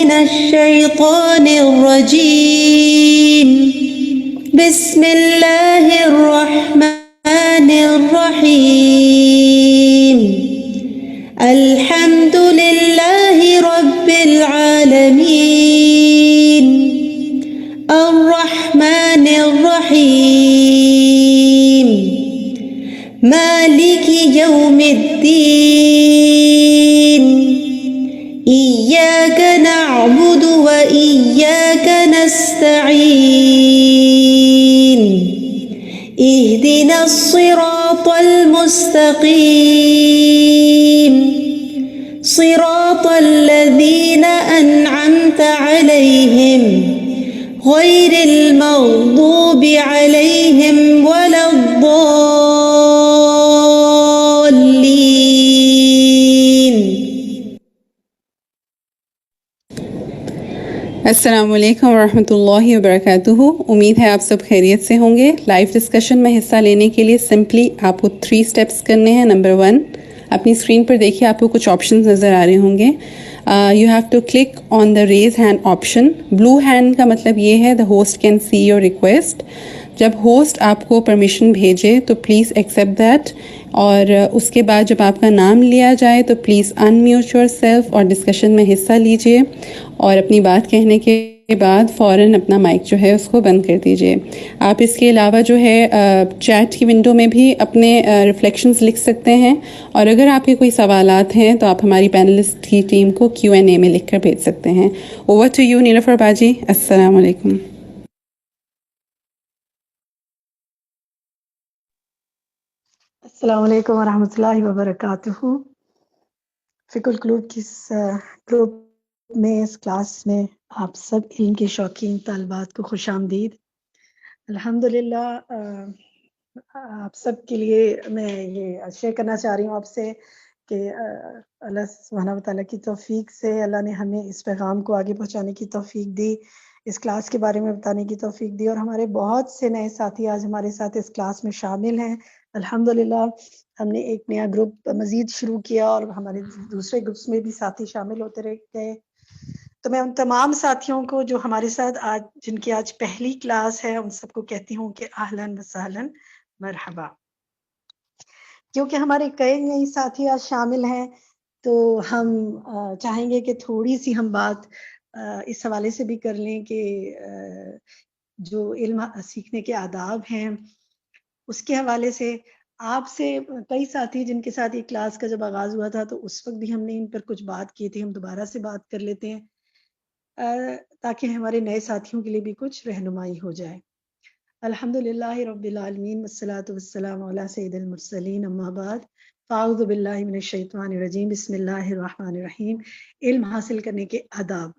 من الشيطان الرجيم. بسم الله الرحمن الرحيم. الحمد لله رب العالمين. الرحمن الرحيم. مالك يوم الدين. إياك نعبد وإياك نستعين. اهدنا الصراط المستقيم. صراط الذين أنعمت عليهم غير المغضوب عليهم ولا الضالين. السلام علیکم ورحمۃ اللہ وبرکاتہ. امید ہے آپ سب خیریت سے ہوں گے. لائیو ڈسکشن میں حصہ لینے کے لیے سمپلی آپ کو 3 اسٹیپس کرنے ہیں. نمبر 1، اپنی اسکرین پر دیکھیے آپ کو کچھ آپشنز نظر آ رہے ہوں گے. You have to click on the raise hand option. Blue hand کا مطلب یہ ہے the host can see your request. جب ہوسٹ آپ کو پرمیشن بھیجے تو پلیز ایکسیپٹ دیٹ، اور اس کے بعد جب آپ کا نام لیا جائے تو پلیز انمیوٹ یور سیلف اور ڈسکشن میں حصہ لیجیے، اور اپنی بات کہنے کے بعد فوراً اپنا مائک جو ہے اس کو بند کر دیجیے. آپ اس کے علاوہ جو ہے چیٹ کی ونڈو میں بھی اپنے ریفلیکشنز لکھ سکتے ہیں، اور اگر آپ کے کوئی سوالات ہیں تو آپ ہماری پینلسٹ کی ٹیم کو Q&A میں لکھ کر بھیج سکتے ہیں. اوور ٹو یو نیلوفر باجی. السلام علیکم. السلام علیکم ورحمۃ اللہ وبرکاتہ. فکر القلوب کی اس گروپ میں، اس کلاس میں آپ سب علم کے شوقین طالبات کو خوش آمدید. الحمدللہ آپ سب کے لیے میں یہ شیئر کرنا چاہ رہی ہوں آپ سے کہ اللہ سبحانہ و تعالیٰ کی توفیق سے اللہ نے ہمیں اس پیغام کو آگے پہنچانے کی توفیق دی، اس کلاس کے بارے میں بتانے کی توفیق دی، اور ہمارے بہت سے نئے ساتھی آج ہمارے ساتھ اس کلاس میں شامل ہیں. الحمدللہ ہم نے ایک نیا گروپ مزید شروع کیا اور ہمارے دوسرے گروپس میں بھی ساتھی شامل ہوتے رہ گئے. تو میں ان تمام ساتھیوں کو جو ہمارے ساتھ آج، جن کی آج پہلی کلاس ہے، ان سب کو کہتی ہوں کہ اہلاً و سہلاً مرحبا. کیونکہ ہمارے کئی نئی ساتھی آج شامل ہیں تو ہم چاہیں گے کہ تھوڑی سی ہم بات اس حوالے سے بھی کر لیں کہ جو علم سیکھنے کے آداب ہیں اس کے حوالے سے. آپ سے کئی ساتھی جن کے ساتھ یہ کلاس کا جب آغاز ہوا تھا تو اس وقت بھی ہم نے ان پر کچھ بات کی تھی، ہم دوبارہ سے بات کر لیتے ہیں تاکہ ہمارے نئے ساتھیوں کے لیے بھی کچھ رہنمائی ہو جائے. الحمدللہ رب العالمین والصلاة والسلام علی سید المرسلین، اما بعد فاعوذ باللہ من الشیطان الرجیم. بسم اللہ الرحمن الرحیم. علم حاصل کرنے کے آداب.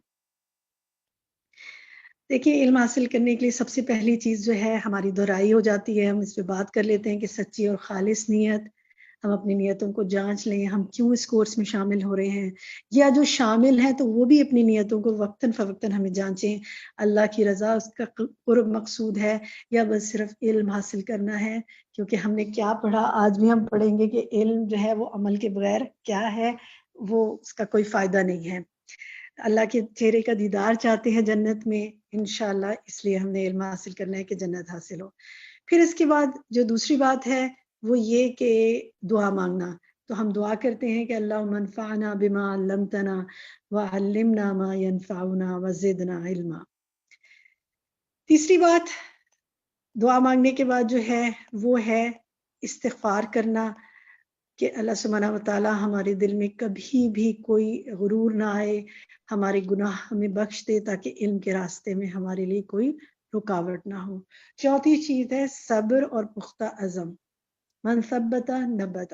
دیکھیے، علم حاصل کرنے کے لیے سب سے پہلی چیز جو ہے ہماری دہرائی ہو جاتی ہے. ہم اس پہ بات کر لیتے ہیں کہ سچی اور خالص نیت. ہم اپنی نیتوں کو جانچ لیں، ہم کیوں اس کورس میں شامل ہو رہے ہیں، یا جو شامل ہیں تو وہ بھی اپنی نیتوں کو وقتاً فوقتاً ہمیں جانچیں. اللہ کی رضا، اس کا قرب مقصود ہے، یا بس صرف علم حاصل کرنا ہے. کیونکہ ہم نے کیا پڑھا، آج بھی ہم پڑھیں گے کہ علم جو ہے وہ عمل کے بغیر کیا ہے، وہ اس کا کوئی فائدہ نہیں ہے. اللہ کے چہرے کا دیدار چاہتے ہیں جنت میں انشاءاللہ، اس لیے ہم نے علم حاصل کرنا ہے کہ جنت حاصل ہو. پھر اس کے بعد جو دوسری بات ہے وہ یہ کہ دعا مانگنا. تو ہم دعا کرتے ہیں کہ اللہم انفعنا بما علمتنا وعلمنا ما ينفعنا وزدنا علما. تیسری بات دعا مانگنے کے بعد جو ہے وہ ہے استغفار کرنا، کہ اللہ سبحانہ و تعالیٰ ہمارے دل میں کبھی بھی کوئی غرور نہ آئے، ہمارے گناہ ہمیں بخش دے تاکہ علم کے راستے میں ہمارے لیے کوئی رکاوٹ نہ ہو. چوتھی چیز ہے صبر اور پختہ عزم. من ثبت نبت،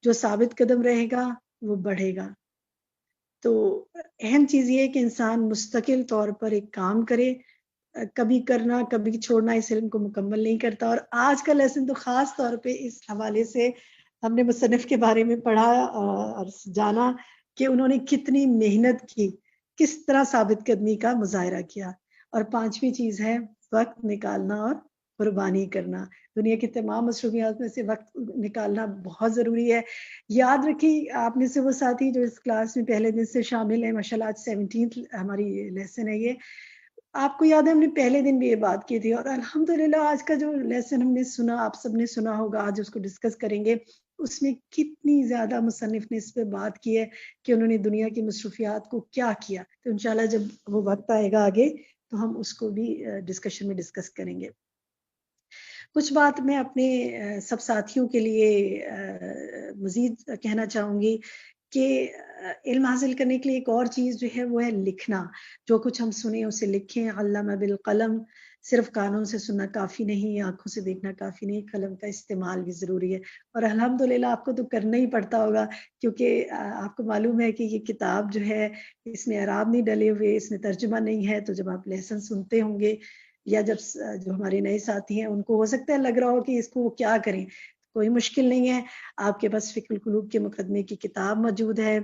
جو ثابت قدم رہے گا وہ بڑھے گا. تو اہم چیز یہ ہے کہ انسان مستقل طور پر ایک کام کرے، کبھی کرنا کبھی چھوڑنا اس علم کو مکمل نہیں کرتا. اور آج کا لیسن تو خاص طور پہ اس حوالے سے ہم نے مصنف کے بارے میں پڑھا اور جانا کہ انہوں نے کتنی محنت کی، کس طرح ثابت قدمی کا مظاہرہ کیا. اور پانچویں چیز ہے وقت نکالنا اور قربانی کرنا. دنیا کی تمام مصروفیات میں سے وقت نکالنا بہت ضروری ہے. یاد رکھیں آپ میں سے وہ ساتھی جو اس کلاس میں پہلے دن سے شامل ہیں، ماشاءاللہ آج 17 ہماری لیسن ہے یہ. آپ کو یاد ہے ہم نے پہلے دن بھی یہ بات کی تھی، اور الحمدللہ آج کا جو لیسن ہم نے سنا، آپ سب نے سنا ہوگا، آج اس کو ڈسکس کریں گے. اس میں کتنی زیادہ مصنف نے اس پہ بات کی ہے کہ انہوں نے دنیا کی مصروفیات کو کیا کیا. تو انشاءاللہ جب وہ وقت آئے گا آگے تو ہم اس کو بھی ڈسکشن میں ڈسکس کریں گے. کچھ بات میں اپنے سب ساتھیوں کے لیے مزید کہنا چاہوں گی کہ علم حاصل کرنے کے لیے ایک اور چیز جو ہے وہ ہے لکھنا. جو کچھ ہم سنیں اسے لکھیں. علامہ بالقلم. صرف کانوں سے سننا کافی نہیں، آنکھوں سے دیکھنا کافی نہیں، قلم کا استعمال بھی ضروری ہے. اور الحمدللہ آپ کو تو کرنا ہی پڑتا ہوگا، کیونکہ آپ کو معلوم ہے کہ یہ کتاب جو ہے اس میں اعراب نہیں ڈلے ہوئے، اس میں ترجمہ نہیں ہے. تو جب آپ لیسن سنتے ہوں گے یا جب جو ہمارے نئے ساتھی ہیں ان کو ہو سکتا ہے لگ رہا ہو کہ اس کو وہ کیا کریں، کوئی مشکل نہیں ہے. آپ کے پاس فقہ القلوب کے مقدمے کی کتاب موجود ہے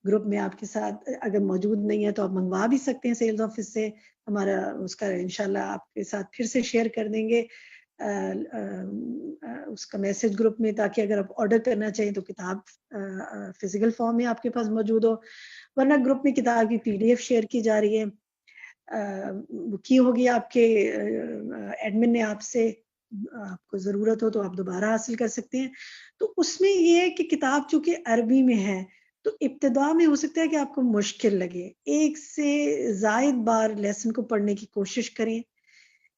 گروپ میں. آپ کے ساتھ اگر موجود نہیں ہے تو آپ منگوا بھی سکتے ہیں سیلز آفس سے. ہمارا اس کا انشاءاللہ آپ کے ساتھ پھر سے شیئر کر دیں گے اس کا میسج گروپ میں، تاکہ اگر آپ آرڈر کرنا چاہیں تو کتاب فزیکل فارم میں آپ کے پاس موجود ہو. ورنہ گروپ میں کتاب کی PDF شیئر کی جا رہی ہے، کی ہوگی آپ کے ایڈمن نے آپ سے. آپ کو ضرورت ہو تو آپ دوبارہ حاصل کر سکتے ہیں. تو اس میں یہ ہے کہ کتاب چونکہ عربی میں ہے تو ابتدا میں ہو سکتا ہے کہ آپ کو مشکل لگے. ایک سے زائد بار لیسن کو پڑھنے کی کوشش کریں.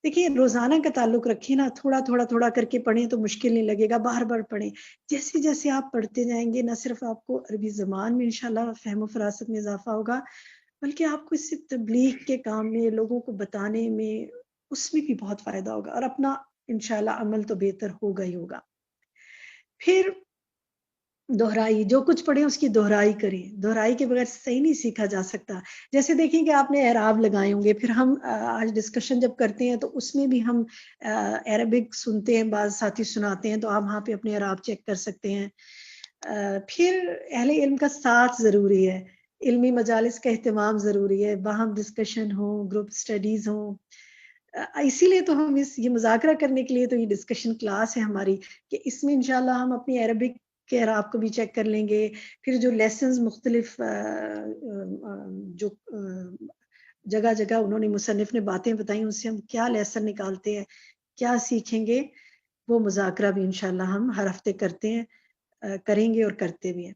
دیکھیں روزانہ کا تعلق رکھیں نا، تھوڑا تھوڑا تھوڑا کر کے پڑھیں تو مشکل نہیں لگے گا. بار بار پڑھیں. جیسے جیسے آپ پڑھتے جائیں گے نہ صرف آپ کو عربی زبان میں انشاءاللہ فہم و فراست میں اضافہ ہوگا، بلکہ آپ کو اس سے تبلیغ کے کام میں، لوگوں کو بتانے میں، اس میں بھی بہت فائدہ ہوگا. اور اپنا انشاءاللہ عمل تو بہتر ہوگا ہی ہوگا. پھر دہرائی، جو کچھ پڑھیں اس کی دہرائی کریں. دہرائی کے بغیر صحیح نہیں سیکھا جا سکتا. جیسے دیکھیں کہ آپ نے اعراب لگائے ہوں گے، پھر ہم آج ڈسکشن جب کرتے ہیں تو اس میں بھی ہم عربک سنتے ہیں، بعض ساتھی سناتے ہیں، تو آپ وہاں پہ اپنے اعراب چیک کر سکتے ہیں. پھر اہل علم کا ساتھ ضروری ہے. علمی مجالس کا اہتمام ضروری ہے. باہم ڈسکشن ہو، گروپ سٹڈیز ہوں. اسی لیے تو ہم یہ مذاکرہ کرنے کے لیے تو یہ ڈسکشن کلاس ہے ہماری، کہ اس میں انشاءاللہ ہم اپنی عربک کے اعراب کو بھی چیک کر لیں گے. پھر جو لیسنز مختلف جو جگہ جگہ انہوں نے مصنف نے باتیں بتائیں، ان سے ہم کیا لیسن نکالتے ہیں، کیا سیکھیں گے، وہ مذاکرہ بھی انشاءاللہ ہم ہر ہفتے کرتے ہیں، کریں گے اور کرتے بھی ہیں.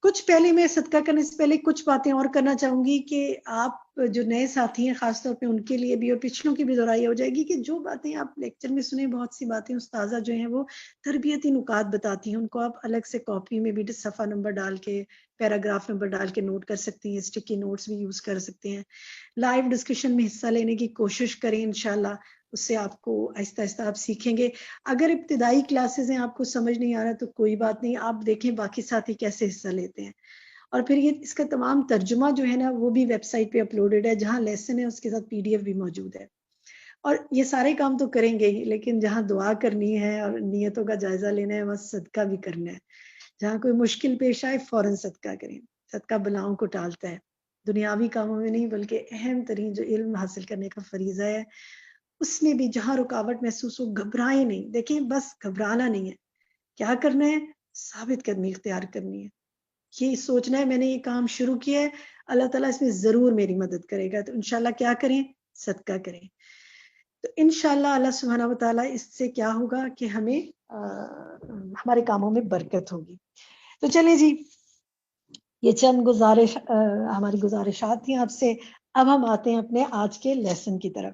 کچھ پہلے میں صدقہ کرنے سے پہلے کچھ باتیں اور کرنا چاہوں گی کہ آپ جو نئے ساتھی ہیں خاص طور پہ ان کے لیے بھی اور پچھلوں کی بھی دہرائی ہو جائے گی کہ جو باتیں آپ لیکچر میں سنیں، بہت سی باتیں استاذہ جو ہیں وہ تربیتی نکات بتاتی ہیں، ان کو آپ الگ سے کاپی میں بھی صفحہ نمبر ڈال کے، پیراگراف نمبر ڈال کے نوٹ کر سکتی ہیں. اسٹکی نوٹس بھی یوز کر سکتے ہیں. لائیو ڈسکشن میں حصہ لینے کی کوشش کریں انشاءاللہ. اس سے آپ کو آہستہ آہستہ آپ سیکھیں گے. اگر ابتدائی کلاسز ہیں، آپ کو سمجھ نہیں آ رہا تو کوئی بات نہیں، آپ دیکھیں باقی ساتھی کیسے حصہ لیتے ہیں. اور پھر یہ اس کا تمام ترجمہ جو ہے نا وہ بھی ویب سائٹ پہ اپلوڈڈ ہے. جہاں لیسن ہے اس کے ساتھ PDF بھی موجود ہے. اور یہ سارے کام تو کریں گے ہی، لیکن جہاں دعا کرنی ہے اور نیتوں کا جائزہ لینا ہے، وہاں صدقہ بھی کرنا ہے. جہاں کوئی مشکل پیش آئے فوراً صدقہ کریں. صدقہ بلاؤں کو ٹالتا ہے. دنیاوی کاموں میں نہیں بلکہ اہم ترین جو علم حاصل کرنے کا فریضہ ہے اس میں بھی جہاں رکاوٹ محسوس ہو گھبرائیں نہیں. دیکھیں بس گھبرانا نہیں ہے. کیا کرنا ہے؟ ثابت قدمی اختیار کرنی ہے. یہ سوچنا ہے میں نے یہ کام شروع کیا ہے، اللہ تعالیٰ اس میں ضرور میری مدد کرے گا، تو انشاءاللہ کیا کریں؟ صدقہ کریں. تو انشاءاللہ اللہ سبحانہ و تعالیٰ اس سے کیا ہوگا کہ ہمیں ہمارے کاموں میں برکت ہوگی. تو چلیں جی، یہ چند ہماری گزارشات تھیں آپ سے. اب ہم آتے ہیں اپنے آج کے لیسن کی طرف.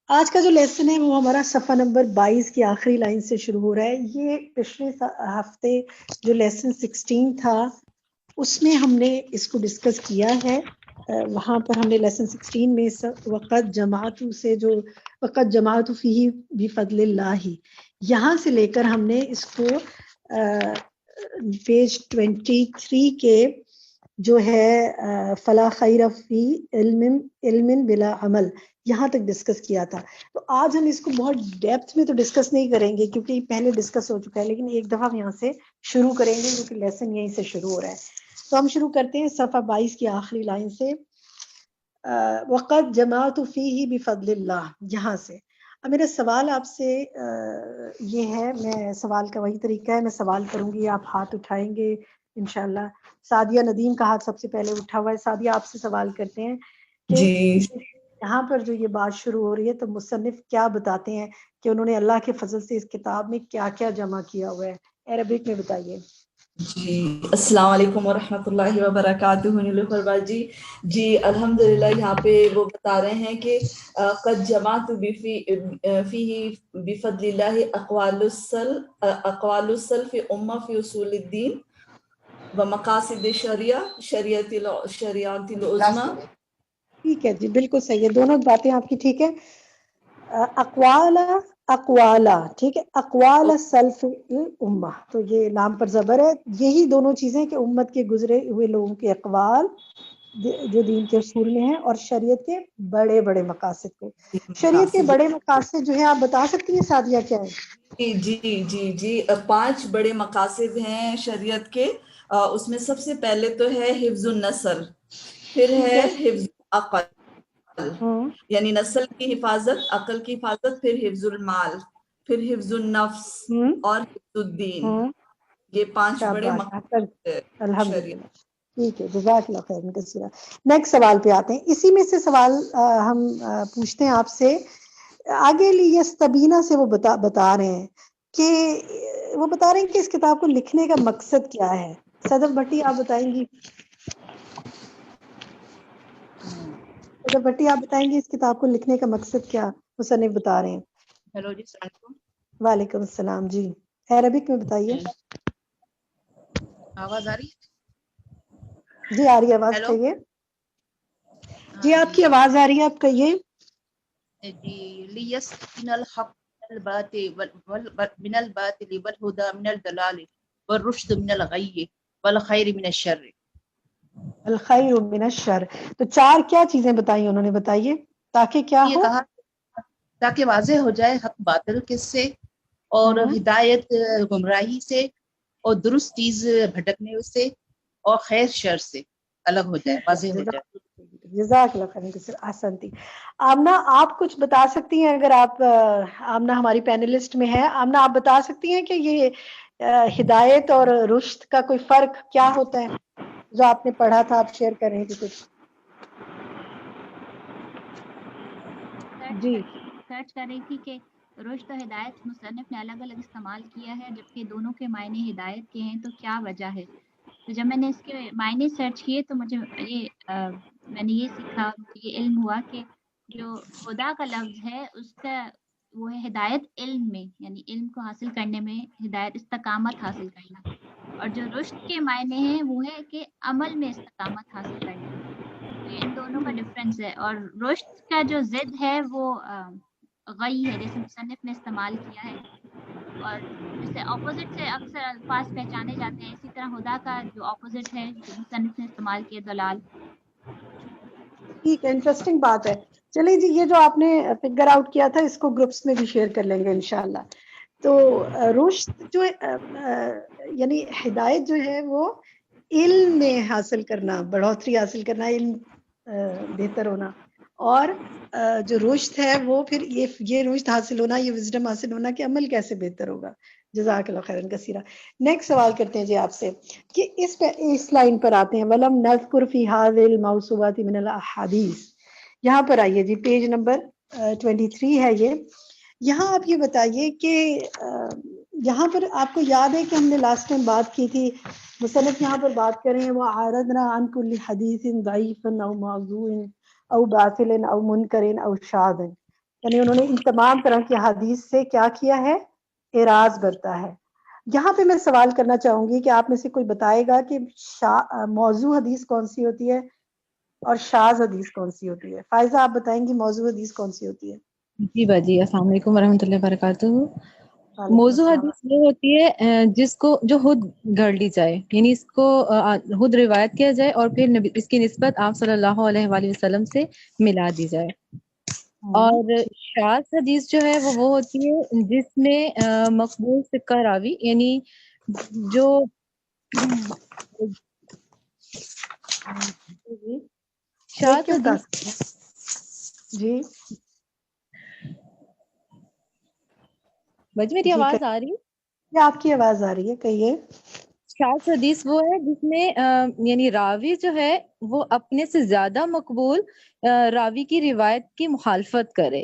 آج کا جو لیسن ہے وہ ہمارا صفحہ نمبر 22 کی آخری لائن سے شروع ہو رہا ہے. یہ پچھلے ہفتے جو لیسن 16 تھا اس میں ہم نے اس کو ڈسکس کیا ہے. وہاں پر ہم نے لیسن 16 میں وقت جماعت سے جو وقت جماعت فیہ بفضل اللہ، یہاں سے لے کر ہم نے اس کو پیج 23 کے جو ہے فلا خیر فی علم بلا عمل، یہاں تک ڈسکس کیا تھا. تو آج ہم اس کو بہت ڈیپتھ میں تو ڈسکس نہیں کریں گے کیونکہ یہ پہلے ڈسکس ہو چکا ہے، لیکن ایک دفعہ ہم یہاں سے شروع کریں گے کیونکہ لیسن یہیں سے شروع ہو رہا ہے. تو ہم شروع کرتے ہیں صفحہ 22 کی آخری لائن سے. وقت جماعت فیہ بفضل اللہ، یہاں سے اب میرا سوال آپ سے یہ ہے، میں سوال کا وہی طریقہ ہے، میں سوال کروں گی، آپ ہاتھ اٹھائیں گے انشاءاللہ. سعدیہ ندیم کا ہاتھ سب سے پہلے اٹھا ہوا ہے. سعدیہ آپ سے سوال کرتے ہیں کہ جی یہاں پر جو یہ بات شروع ہو رہی ہے تو مصنف کیا بتاتے ہیں کہ انہوں نے اللہ کے فضل سے اس کتاب میں کیا کیا جمع کیا ہوا ہے. عربک میں بتائیے. جی السلام علیکم ورحمۃ اللہ وبرکاتہ. نیلوفر جی جی الحمدللہ یہاں پہ وہ بتا رہے ہیں کہ قد جمعت فیہ بفضل اللہ اقوال السلف امہ فی اصول الدین و مقاصد شریعت العظمی. ٹھیک ہے جی، بالکل صحیح ہے، دونوں باتیں آپ کی ٹھیک ہے. اقوال اقوالا، ٹھیک ہے، اقوال سلف الامہ، تو یہ لام پر زبر ہے. یہی دونوں چیزیں کہ امت کے گزرے ہوئے لوگوں کے اقوال جو دین کے اصول میں ہیں، اور شریعت کے بڑے بڑے مقاصد کو. شریعت کے بڑے مقاصد جو ہیں آپ بتا سکتی ہیں سعدیہ کیا ہے؟ جی جی جی 5 بڑے مقاصد ہیں شریعت کے. اس میں سب سے پہلے تو ہے حفظ النسل، پھر ٹھیک ہے ہے. حفظ عقل ہوں یعنی نسل کی حفاظت، عقل کی حفاظت، پھر حفظ المال، پھر حفظ النفس ہوں اور حفظ الدین. ہوں یہ 5 بڑے شاباش، مقاصد ہیں شریعت. الحمدللہ. ٹھیک ہے، جزاک اللہ خیر کثیرا. نیکسٹ سوال پہ آتے ہیں. اسی میں سے سوال ہم پوچھتے ہیں آپ سے. آگے یستبینہ سے وہ بتا رہے ہیں کہ وہ بتا رہے ہیں کہ اس کتاب کو لکھنے کا مقصد کیا ہے. صدف بھٹی آپ بتائیں گی. صدف بھٹی آپ بتائیں گی اس کتاب کو لکھنے کا مقصد کیا مصنف بتا رہے ہیں. ہیلو جی السلام علیکم. وعلیکم السلام. جی عربک میں بتائیے. آواز آ رہی جی آ رہی ہے ہے؟ آواز، ہیلو. کہیے. جی ہاں آپ کی آواز آ رہی ہے، آپ کہیے. جی لیستبین الحق من الباطل والہدى من الضلال والرشد من الغی والخیر من الشر. الخیر من الشر، تو 4 کیا چیزیں بتائی انہوں نے، بتائیے. تاکہ کیا یہ ہو؟ کہا تاکہ واضح ہو جائے حق باطل کس سے، اور ہدایت گمراہی سے، اور درست چیز بھٹکنے سے، اور خیر شر سے الگ ہو جائے، واضح ہو جائے. جزاک اللہ خیر. احسنتی. آمنہ آپ کچھ بتا سکتی ہیں، اگر آپ آمنہ ہماری پینلسٹ میں ہے. آمنہ آپ بتا سکتی ہیں کہ یہ ہدایت اور رشد کا کوئی فرق کیا ہوتا ہے، جو آپ نے پڑھا تھا آپ شیئر کریں گے کچھ. جی سرچ کر رہی تھی کہ رشد و ہدایت مصنف نے الگ الگ استعمال کیا ہے، جبکہ دونوں کے معنی ہدایت کے ہیں، تو کیا وجہ ہے. تو جب میں نے اس کے معنی سرچ کیے تو مجھے میں نے یہ سیکھا، یہ علم ہوا کہ جو خدا کا لفظ ہے اس کا وہ ہے ہدایت علم میں، یعنی علم کو حاصل کرنے میں ہدایت، استقامت حاصل کرنا. اور جو رشد کے معنی ہیں وہ ہے کہ عمل میں استقامت حاصل کرنا. تو ان دونوں کا ڈفرینس ہے. اور رشد کا جو ضد ہے وہ غی ہے، جیسے مصنف نے استعمال کیا ہے. اور جیسے اپوزٹ سے اکثر الفاظ پہچانے جاتے ہیں، اسی طرح ہدا کا جو اپوزٹ ہے جو مصنف نے استعمال کیا دلال. ٹھیک ہے، انٹرسٹنگ بات ہے. چلیے جی، یہ جو آپ نے فگر آؤٹ کیا تھا اس کو گروپس میں بھی شیئر کر لیں گے انشاءاللہ. تو رشد جو یعنی ہدایت جو ہے وہ علم میں حاصل کرنا، بڑھوتری حاصل کرنا، علم بہتر ہونا. اور جو رشد ہے وہ پھر یہ رشد حاصل ہونا، یہ وزڈم حاصل ہونا کہ عمل کیسے بہتر ہوگا. جزاک اللہ خیرا کثیرا. نیکسٹ سوال کرتے ہیں جی آپ سے کہ اس لائن پر آتے ہیں. ولم نذکر فی هذه الموضوعات من الاحادیث. یہاں پر آئیے جی، پیج نمبر 23 ہے یہ. یہاں آپ یہ بتائیے کہ یہاں پر آپ کو یاد ہے کہ ہم نے لاسٹ ٹائم بات کی تھی، مصنف یہاں پر بات کریں وہ عارضنا عن کل حدیث ضعیف او موضوع او باطل او منکر او شاذ، یعنی انہوں نے ان تمام طرح کی حدیث سے کیا کیا ہے، اعراض برتا ہے. یہاں پہ میں سوال کرنا چاہوں گی کہ آپ میں سے کوئی بتائے گا کہ موضوع حدیث کون سی ہوتی ہے اور شاذ حدیث کون سی ہوتی ہے. فائزہ آپ بتائیں گی موضوع حدیث کون سی ہوتی ہے. جی باجی السلام علیکم ورحمۃ اللہ وبرکاتہ. وعلیکم موضوع السلام. حدیث وہ ہوتی ہے جس کو جو خود گھڑ لی جائے، یعنی اس کو خود روایت کیا جائے اور پھر اس کی نسبت آپ صلی اللہ علیہ وآلہ وسلم سے ملا دی جائے. اور شاذ حدیث جو ہے وہ ہوتی ہے جس میں مقبول ثقہ راوی، یعنی جو جی دیکھ شاذ کے بتا حدیث سکتے ہیں. جی بھائی میری جی آواز آ رہی ہے؟ کہیے، آپ کی آواز آ رہی ہے، کہیے. شاذ حدیث وہ ہے جس میں یعنی راوی جو ہے وہ اپنے سے زیادہ مقبول راوی کی روایت کی مخالفت کرے،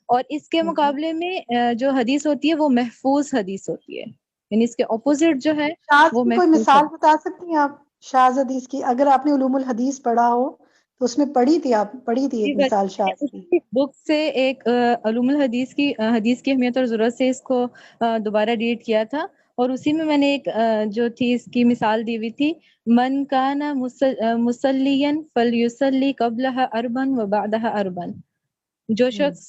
اور اس کے مقابلے میں جو حدیث ہوتی ہے وہ محفوظ حدیث ہوتی ہے، یعنی اس کے اپوزٹ جو ہے شاذ وہ کی کوئی محفوظ مثال حدیث. بتا سکتی ہیں آپ شاذ حدیث کی؟ اگر آپ نے علوم الحدیث پڑھا ہو تو اس میں پڑھی تھی ایک مثال شاذ کی. بک سے ایک علوم الحدیث کی حدیث کی اہمیت اور ضرورت سے اس کو دوبارہ ریڈ کیا تھا، اور اسی میں میں نے ایک جو تھی اس کی مثال دی ہوئی تھی، من کان مسلیا فلیصلی قبلها اربعا وبعدها اربعا. جو شخص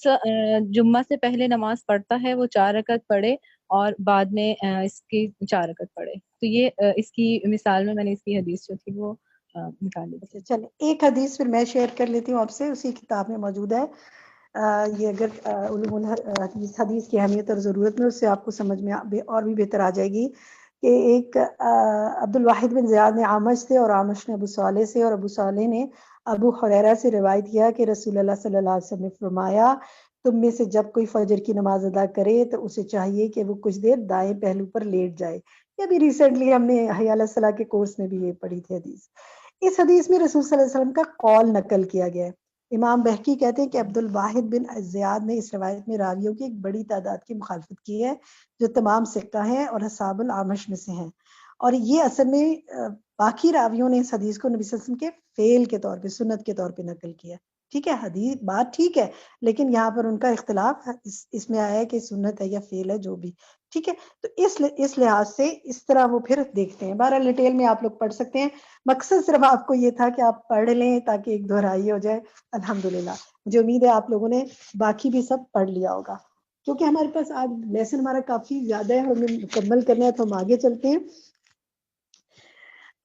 جمعہ سے پہلے نماز پڑھتا ہے وہ 4 رکعت پڑھے اور بعد میں اس کی 4 رکعت پڑھے. تو یہ اس کی مثال میں نے اس کی حدیث جو تھی وہ نکالی تھی. چلیں ایک حدیث پھر میں شیئر کر لیتی ہوں آپ سے، اسی کتاب میں موجود ہے. یہ اگر علوم الحدیث حدیث کی اہمیت اور ضرورت میں، اس سے آپ کو سمجھ میں اور بھی بہتر آ جائے گی کہ ایک عبد الواحد بن زیاد نے عامش سے، اور عامش نے ابو صالح سے، اور ابو صالح نے ابو ہریرہ سے روایت کیا کہ رسول اللہ صلی اللہ علیہ وسلم نے فرمایا تم میں سے جب کوئی فجر کی نماز ادا کرے تو اسے چاہیے کہ وہ کچھ دیر دائیں پہلو پر لیٹ جائے. یہ ابھی ریسنٹلی ہم نے حی علی الصلاح کے کورس میں بھی یہ پڑھی تھی حدیث. اس حدیث میں رسول صلی اللہ علیہ وسلم کا قول نقل کیا گیا ہے. امام بہقی کہتے ہیں کہ عبد الواحد بن زیاد نے اس روایت میں راویوں کی ایک بڑی تعداد کی مخالفت کی ہے جو تمام ثقہ ہیں اور اصحاب العامش میں سے ہیں، اور یہ اصل میں باقی راویوں نے اس حدیث کو نبی صلی اللہ علیہ وسلم کے فعل کے طور پہ، سنت کے طور پہ نقل کیا. ٹھیک ہے، حدیث بات ٹھیک ہے، لیکن یہاں پر ان کا اختلاف اس میں آیا ہے کہ سنت ہے یا فعل ہے، جو بھی ٹھیک ہے. تو اس لحاظ سے اس طرح وہ پھر دیکھتے ہیں. بہرحال ڈیٹیل میں آپ لوگ پڑھ سکتے ہیں، مقصد صرف آپ کو یہ تھا کہ آپ پڑھ لیں تاکہ ایک دہرائی ہو جائے. الحمدللہ مجھے امید ہے آپ لوگوں نے باقی بھی سب پڑھ لیا ہوگا، کیونکہ ہمارے پاس آج لیسن ہمارا کافی زیادہ ہے، ہمیں مکمل کرنا ہے تو ہم آگے چلتے ہیں.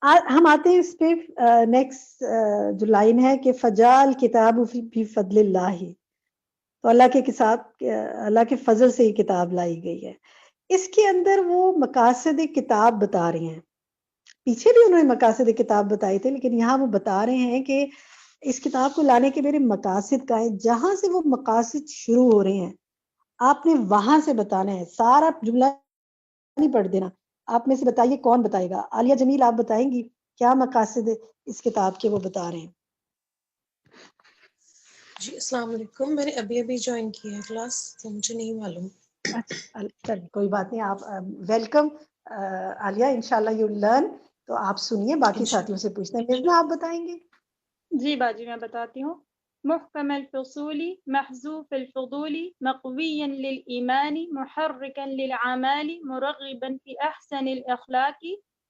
ہم آتے ہیں اس پہ نیکسٹ جو لائن ہے کہ فجال کتاب فی فضل اللہ، تو اللہ کے فضل سے یہ کتاب لائی گئی ہے. اس کے اندر وہ مقاصد کتاب بتا رہے ہیں. پیچھے بھی انہوں نے مقاصد کتاب بتائے تھے، لیکن یہاں وہ بتا رہے ہیں کہ اس کتاب کو لانے کے میرے مقاصد کا ہے. جہاں سے وہ مقاصد شروع ہو رہے ہیں آپ نے وہاں سے بتانا ہے، سارا جملہ نہیں پڑھ دینا. آپ میں سے بتائیے کون بتائے گا؟ عالیہ جمیل آپ بتائیں گی کیا مقاصد اس کتاب کے وہ بتا رہے ہیں؟ جی السلام علیکم، میں نے ابھی جوائن کی ہے کلاس تو مجھے نہیں معلوم. اچھا چلیے کوئی بات نہیں، آپ ویلکم عالیہ، انشاءاللہ یو لرن. تو آپ سنیے، باقی ساتھیوں سے پوچھتے ہیں. مرزا آپ بتائیں گے؟ جی باجی میں بتاتی ہوں. محکم الفصول محذوف الفضول مقویا للإيمان محركا للعمال مرغبا في أحسن الأخلاق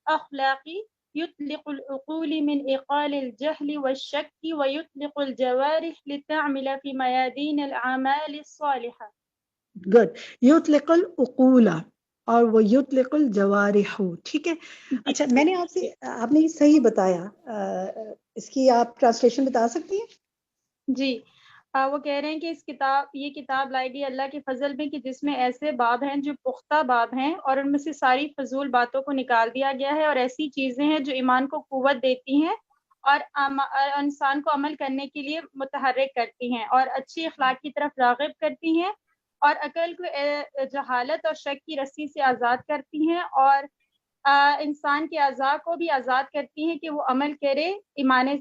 أخلاقي يطلق العقول من إقال الجهل والشك ويطلق الجوارح لتعمل في ميادين الأعمال الصالحة. گڈ. یطلق العقول اور وہ یطلق الجوارح. ٹھیک ہے. اچھا میں نے آپ نے یہ صحیح بتایا، اس کی آپ ٹرانسلیشن بتا سکتی ہیں؟ جی وہ کہہ رہے ہیں کہ یہ کتاب لائی گئی اللہ کے فضل میں، کہ جس میں ایسے باب ہیں جو پختہ باب ہیں اور ان میں سے ساری فضول باتوں کو نکال دیا گیا ہے، اور ایسی چیزیں ہیں جو ایمان کو قوت دیتی ہیں اور انسان کو عمل کرنے کے لیے متحرک کرتی ہیں اور اچھی اخلاق کی طرف راغب کرتی ہیں، اور عقل کو جہالت اور شک کی رسی سے آزاد کرتی ہیں، اور انسان کے اعضاء کو بھی آزاد کرتی ہیں کہ وہ عمل کرے ایمان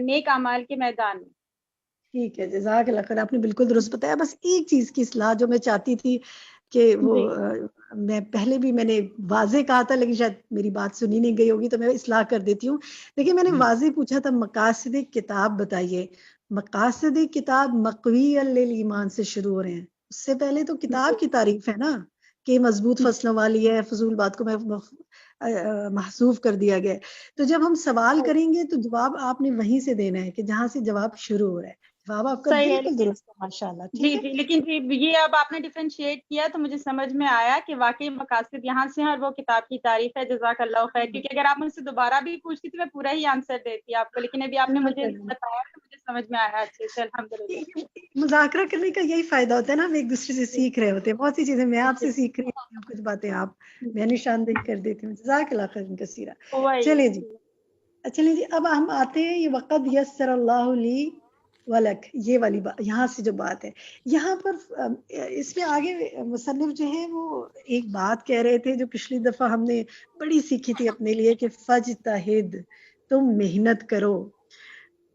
نیک اعمال کے میدان میں. ٹھیک ہے، جزاک اللہ خیر، آپ نے بالکل درست بتایا. بس ایک چیز کی اصلاح جو میں چاہتی تھی کہ وہ میں پہلے بھی میں نے واضح کہا تھا لیکن شاید میری بات سنی نہیں گئی ہوگی تو میں اصلاح کر دیتی ہوں. لیکن میں نے واضح پوچھا تھا مقاصد کتاب بتائیے. مقاصد کتاب مقوی للایمان سے شروع ہو رہے ہیں. اس سے پہلے تو کتاب کی تعریف ہے نا کہ مضبوط فصلوں والی ہے، فضول بات کو محذوف کر دیا گیا. تو جب ہم سوال کریں گے تو جواب آپ نے وہیں سے دینا ہے کہ جہاں سے جواب شروع ہو رہا ہے. جواب آپ کا بالکل درست ہے ماشاءاللہ. جی لیکن یہ اب آپ نے ڈیفرینشیٹ کیا تو مجھے سمجھ میں آیا کہ واقعی مقاصد یہاں سے ہیں اور وہ کتاب کی تعریف ہے. جزاک اللہ خیر. کیونکہ اگر آپ مجھ سے دوبارہ بھی پوچھتی تو میں پورا ہی آنسر دیتی آپ کو، لیکن ابھی آپ نے مجھے بتایا تو مجھے سمجھ میں آیا اچھے سے. الحمدللہ. مذاکرہ کرنے کا یہی فائدہ ہوتا ہے نا، ہم ایک دوسرے سے سیکھ رہے ہوتے ہیں. بہت سی چیزیں میں آپ سے سیکھ رہی ہوں، کچھ باتیں آپ میں نشاندہی کر دیتی ہوں. جزاک اللہ خیر کثیرا. چلیں جی اب ہم آتے ہیں یہ وقد یسر اللہ لی ولک، یہ والی بات یہاں سے جو بات ہے یہاں پر اس میں آگے مصنف جو ہے وہ ایک بات کہہ رہے تھے جو پچھلی دفعہ ہم نے بڑی سیکھی تھی اپنے لیے کہ فجتہد، تم محنت کرو،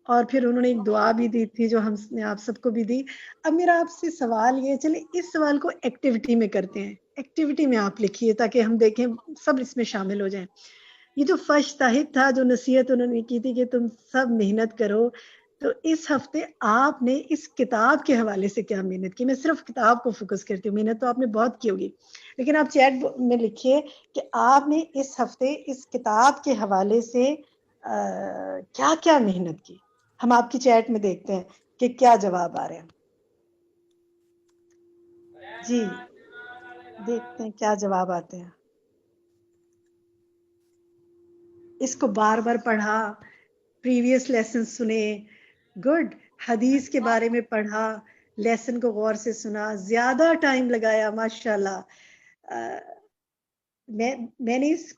اور پھر انہوں نے ایک دعا بھی دی تھی جو ہم نے آپ سب کو بھی دی. اب میرا آپ سے سوال یہ، چلے اس سوال کو ایکٹیویٹی میں کرتے ہیں، ایکٹیویٹی میں آپ لکھیے تاکہ ہم دیکھیں سب اس میں شامل ہو جائیں. یہ جو فجتہد تھا، جو نصیحت انہوں نے کی تھی کہ تم سب محنت کرو، تو اس ہفتے آپ نے اس کتاب کے حوالے سے کیا محنت کی؟ میں صرف کتاب کو فوکس کرتی ہوں، محنت تو آپ نے بہت کی ہوگی، لیکن آپ چیٹ میں لکھیے کہ آپ نے اس ہفتے اس کتاب کے حوالے سے کیا کیا محنت کی. ہم آپ کی چیٹ میں دیکھتے ہیں کہ کیا جواب آ رہے ہیں. جی دیکھتے ہیں کیا جواب آتے ہیں. اس کو بار بار پڑھا، پریویس لیسن سنے، گڈ، حدیث کے بارے میں پڑھا، لیسن کو غور سے سنا، زیادہ ٹائم لگایا، ماشاءاللہ. میں نے اس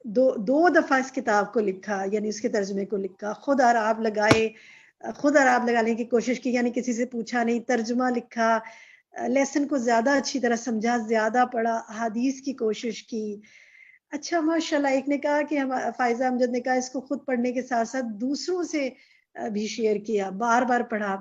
دو دفعہ اس کتاب کو لکھا، یعنی اس کے ترجمے کو لکھا، خود اعراب لگانے کی کوشش کی، یعنی کسی سے پوچھا نہیں، ترجمہ لکھا، لیسن کو زیادہ اچھی طرح سمجھا، زیادہ پڑھا، احادیث کی کوشش کی. اچھا ماشاءاللہ. ایک نے کہا کہ فائزہ امجد نے کہا اس کو خود پڑھنے کے ساتھ ساتھ دوسروں سے بھی شیئر کیا، بار بار پڑھا.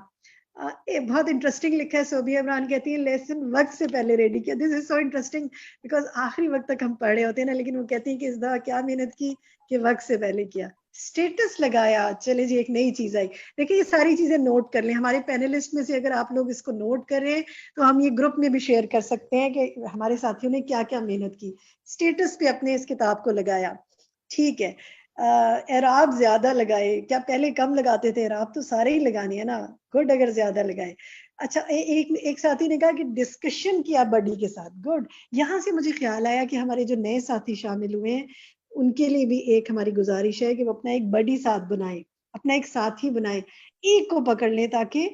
بہت انٹرسٹنگ لکھا ہے. صوبیہ عمران کہتی ہیں لیسن وقت سے پہلے ریڈی کیا. دس از سو انٹرسٹنگ بیکاز آخری وقت تک ہم پڑھ رہے ہوتے ہیں نا، لیکن وہ کہتی ہیں کہ اس دفعہ کیا محنت کی کہ وقت سے پہلے کیا. اسٹیٹس لگایا، چلے جی ایک نئی چیز آئی. دیکھیں یہ ساری چیزیں نوٹ کر لیں. ہمارے پینلسٹ میں سے اگر آپ لوگ اس کو نوٹ کر رہے ہیں تو ہم یہ گروپ میں بھی شیئر کر سکتے ہیں کہ ہمارے ساتھیوں نے کیا کیا محنت کی. اسٹیٹس پہ اپنے اس کتاب کو لگایا. ٹھیک ہے. اعراب زیادہ لگائے. کیا پہلے کم لگاتے تھے؟ اعراب تو سارے ہی لگانے ہیں نا. گڈ، اگر زیادہ لگائے. اچھا ایک ساتھی نے کہا کہ ڈسکشن کیا بڈی کے ساتھ. گڈ. یہاں سے مجھے خیال آیا کہ ہمارے جو نئے ساتھی شامل ہوئے ہیں ان کے لیے بھی ایک ہماری گزارش ہے کہ وہ اپنا ایک بڈی ساتھ بنائیں، اپنا ایک ساتھی بنائیں. ایک کو پکڑ لیں تاکہ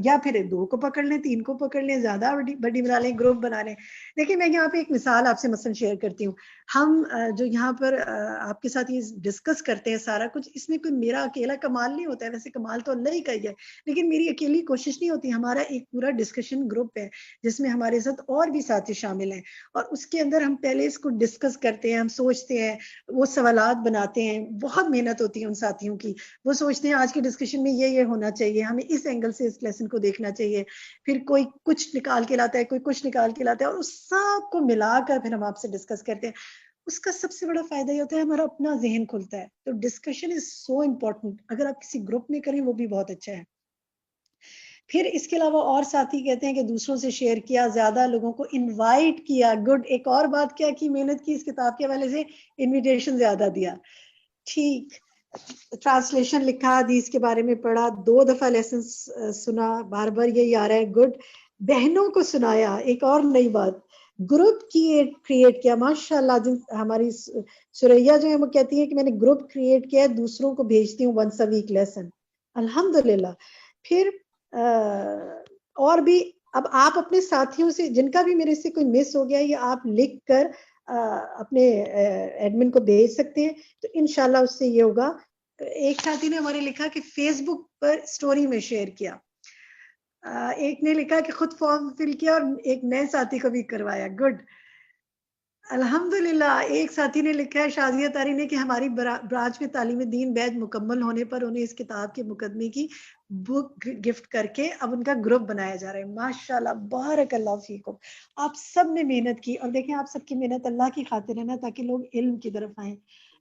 یا پھر 2 کو پکڑ لیں، 3 کو پکڑ لیں، زیادہ بڑی بنا لیں، گروپ بنا لیں. دیکھیں میں یہاں پہ ایک مثال آپ سے مثلا شیئر کرتی ہوں. ہم جو یہاں پر آپ کے ساتھ یہ ڈسکس کرتے ہیں سارا کچھ، اس میں کوئی میرا اکیلا کمال نہیں ہوتا ہے. ویسے کمال تو اللہ ہی کا ہی ہے، لیکن میری اکیلی کوشش نہیں ہوتی. ہمارا ایک پورا ڈسکشن گروپ ہے جس میں ہمارے ساتھ اور بھی ساتھی شامل ہیں، اور اس کے اندر ہم پہلے اس کو ڈسکس کرتے ہیں، ہم سوچتے ہیں، وہ سوالات بناتے ہیں. بہت محنت ہوتی ہے ان ساتھیوں کی. وہ سوچتے ہیں آج کے ڈسکشن میں یہ ہونا چاہیے، ہمیں اس اینگل سے اس لیسن کو دیکھنا چاہیے. پھر کوئی کچھ نکال کے لاتا ہے، کوئی کچھ نکال کے لاتا ہے، اور اس سب کو ملا کر پھر ہم آپ سے ڈسکس کرتے ہیں. اس کا سب سے بڑا فائدہ یہ ہوتا ہے ہمارا اپنا ذہن کھلتا ہے. تو ڈسکشن از سو امپورٹنٹ. اگر آپ کسی گروپ میں کریں وہ بھی بہت اچھا ہے. پھر اس کے علاوہ اور ساتھی کہتے ہیں کہ دوسروں سے شیئر کیا، زیادہ لوگوں کو انوائٹ کیا. گڈ. ایک اور بات کیا کی محنت کی اس کتاب کے حوالے سے؟ انویٹیشن زیادہ دیا. ٹھیک. ٹرانسلیشن لکھا، حدیث کے بارے میں پڑھا، 2 دفعہ لیسن سنا، بار بار یہی آ رہا ہے. گڈ. بہنوں کو سنایا. ایک اور نئی بات، گروپ کریٹ کیا. ماشاءاللہ ہماری سریا جو ہے وہ کہتی ہے کہ میں نے گروپ کریٹ کیا ہے، دوسروں کو بھیجتی ہوں ونس اے ویک لیسن. الحمدللہ. پھر اور بھی اب آپ اپنے ساتھیوں سے جن کا بھی میرے سے کوئی مس ہو گیا یہ آپ لکھ کر اپنے ایڈمن کو بھیج سکتے ہیں. تو انشاءاللہ اس سے یہ ہوگا. ایک ساتھی نے ہمارے لکھا کہ فیس بک پر سٹوری میں شیئر کیا. ایک نے لکھا کہ خود فارم فل کیا اور ایک نئے ساتھی کو بھی کروایا. گڈ. الحمدللہ. ایک ساتھی نے لکھا ہے شازیہ طاری نے کہ ہماری برانچ میں تعلیم دین بیچ مکمل ہونے پر انہیں اس کتاب کے مقدمے کی بک گفٹ کر کے اب ان کا گروپ بنایا جا رہا ہے. ماشاءاللہ. بارک اللہ فیکم. آپ سب نے محنت کی، اور دیکھیں آپ سب کی محنت اللہ کی خاطر ہے نا، تاکہ لوگ علم کی طرف آئیں.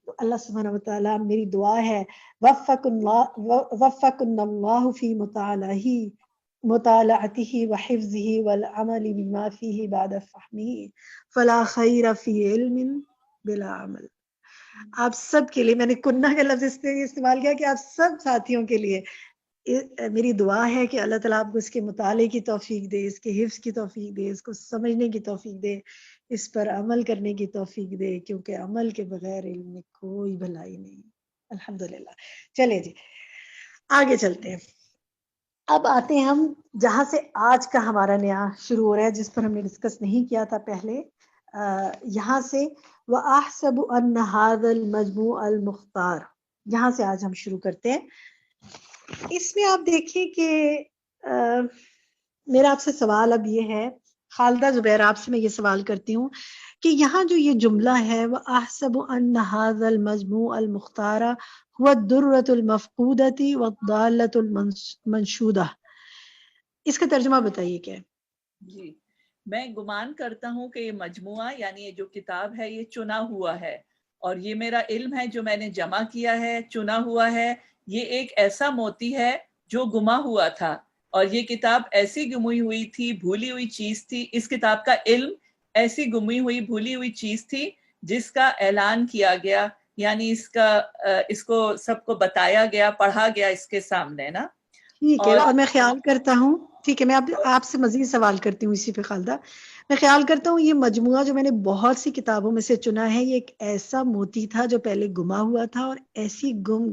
تو اللہ سبحانہ وتعالی میری دعا ہے وفقنا اللہ فی مطالعته وحفظه والعمل بما فيه بعد فهمه فلا خیر فی علم بلا عمل. آپ سب کے لیے میں نے کنہ کا لفظ استعمال کیا کہ آپ سب ساتھیوں کے لیے میری دعا ہے کہ اللہ تعالیٰ آپ کو اس کے مطالعے کی توفیق دے، اس کے حفظ کی توفیق دے، اس کو سمجھنے کی توفیق دے، اس پر عمل کرنے کی توفیق دے، کیونکہ عمل کے بغیر علم میں کوئی بھلائی نہیں. الحمدللہ. چلے جی آگے چلتے ہیں. اب آتے ہیں ہم جہاں سے آج کا ہمارا نیا شروع ہو رہا ہے، جس پر ہم نے ڈسکس نہیں کیا تھا پہلے. یہاں سے وَأَحْسَبُ أَنَّ هَذَا الْمَجْمُوعَ الْمُخْتَارَ، یہاں سے آج ہم شروع کرتے ہیں. اس میں آپ دیکھیں کہ میرا آپ سے سوال اب یہ ہے، خالدہ زبیر آپ سے میں یہ سوال کرتی ہوں کہ یہاں جو یہ جملہ ہے وہ احسب ان هذا المجموع المختار هو الدرة المفقودة والضالة المنشودة، اس کا ترجمہ بتائیے کیا ہے؟ جی، میں گمان کرتا ہوں کہ یہ مجموعہ یعنی یہ جو کتاب ہے یہ چنا ہوا ہے، اور یہ میرا علم ہے جو میں نے جمع کیا ہے، چنا ہوا ہے، یہ ایک ایسا موتی ہے جو گما ہوا تھا، اور یہ کتاب ایسی گمی ہوئی تھی، بھولی ہوئی چیز تھی، اس کتاب کا علم ایسی گمی ہوئی بھولی ہوئی چیز تھی جس کا اعلان کیا گیا، یعنی اس کو سب کو بتایا گیا، پڑھا گیا اس کے سامنے نا۔ ٹھیک ہے، اور میں خیال کرتا ہوں، ٹھیک ہے، میں آپ سے مزید سوال کرتی ہوں اسی پہ خالدہ۔ میں خیال کرتا ہوں یہ مجموعہ جو میں نے بہت سی کتابوں میں سے چنا ہے، یہ ایک ایسا موتی تھا جو پہلے گما ہوا تھا، اور ایسی گم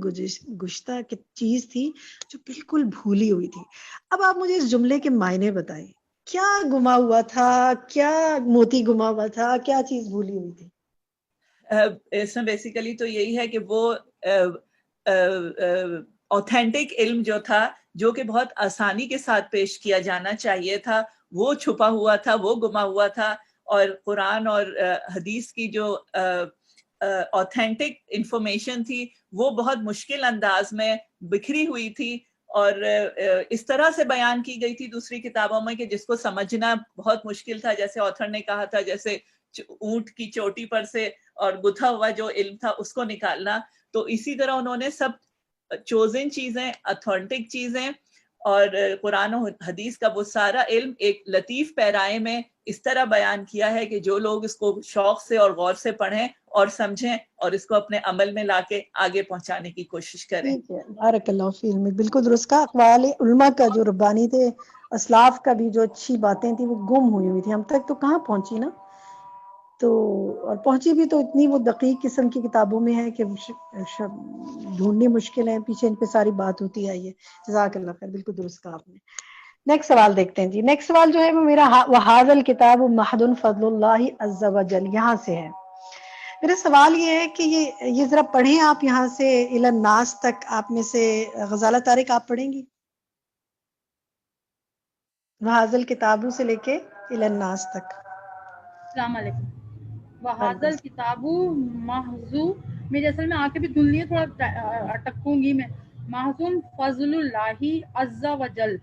گشتہ چیز تھی جو بالکل بھولی ہوئی تھی۔ اب آپ مجھے اس جملے کے معنی بتائیں، کیا گما ہوا تھا، کیا موتی گما ہوا تھا، کیا چیز بھولی ہوئی تھی؟ اس میں بیسیکلی تو یہی ہے کہ وہ اوتھینٹک علم جو تھا، جو کہ بہت آسانی کے ساتھ پیش کیا جانا چاہیے تھا، وہ چھپا ہوا تھا، وہ گما ہوا تھا، اور قرآن اور حدیث کی جو اوتھینٹک انفارمیشن تھی وہ بہت مشکل انداز میں بکھری ہوئی تھی، اور اس طرح سے بیان کی گئی تھی دوسری کتابوں میں کہ جس کو سمجھنا بہت مشکل تھا، جیسے آتھر نے کہا تھا جیسے اونٹ کی چوٹی پر سے اور گتھا ہوا جو علم تھا اس کو نکالنا۔ تو اسی طرح انہوں نے سب چوزن چیزیں، اتھینٹک چیزیں اور قرآن و حدیث کا وہ سارا علم ایک لطیف پیرائے میں اس طرح بیان کیا ہے کہ جو لوگ اس کو شوق سے اور غور سے پڑھیں اور سمجھیں اور اس کو اپنے عمل میں لا کے آگے پہنچانے کی کوشش کریں۔ ٹھیک ہے، بارک اللہ فی علمک، بالکل درست کا اقوال علماء کا جو ربانی تھے، اسلاف کا بھی جو اچھی باتیں تھیں وہ گم ہوئی ہوئی تھی، ہم تک تو کہاں پہنچی نا، تو اور پہنچی بھی تو اتنی وہ دقیق قسم کی کتابوں میں ہے کہ ڈھونڈنی مشکل ہے، پیچھے ان پہ ساری بات ہوتی آئی ہے۔ جزاک اللہ خیر، بالکل درست کہا آپ نے۔ نیکسٹ سوال دیکھتے ہیں جی، نیکسٹ سوال جو ہے وہ میرا وَهَذَا الْكِتَابُ مَحْضٌ فَضْلُ اللَّهِ عَزَّ وَجَلَّ، یہاں سے ہے۔ میرا سوال یہ ہے کہ یہ ذرا پڑھیں آپ یہاں سے الی الناس تک، آپ میں سے غزالہ طارق آپ پڑھیں گی؟ وَهَذَا الْكِتَابُ سے لے کے الی الناس تک۔ السلام علیکم۔ وَهَذَا الْكِتَابُ مَحْضٌ، میری اصل میں آنکھیں بھی دھل لی، تھوڑا اٹکوں گی میں۔ مَحْضٌ فضل اللہ عز وجل،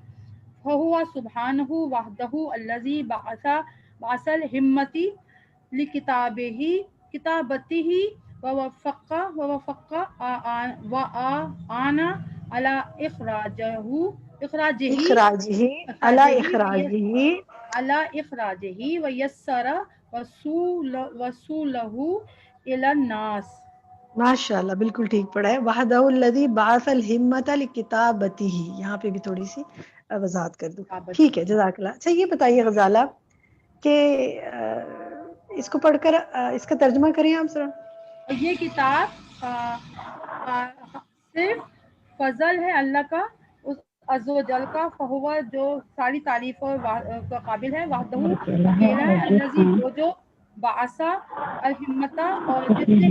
فَهُوَ سبحانہ وحدہ الذی بعث الہمتی لکتابتہ ووفق وآن علی اخراجہ ویسر وصولہ الی الناس۔ ماشاء اللہ، بالکل ٹھیک پڑھا ہے۔ وحدہ الذی بعث الہمۃ لکتابتہ، یہاں پہ بھی تھوڑی سی وضاحت کر دوں۔ ٹھیک ہے، جزاک اللہ۔ اچھا یہ بتائیے غزالہ کہ اس کو پڑھ کر اس کا ترجمہ کریں آپ ذرا۔ یہ کتاب صرف فضل ہے اللہ کا، اس عز و جل کا، فہو جو ساری تعریف کا قابل ہے، وحدہ اکیلا ہے، الذی جو بعثا الہمتا، اور جس نے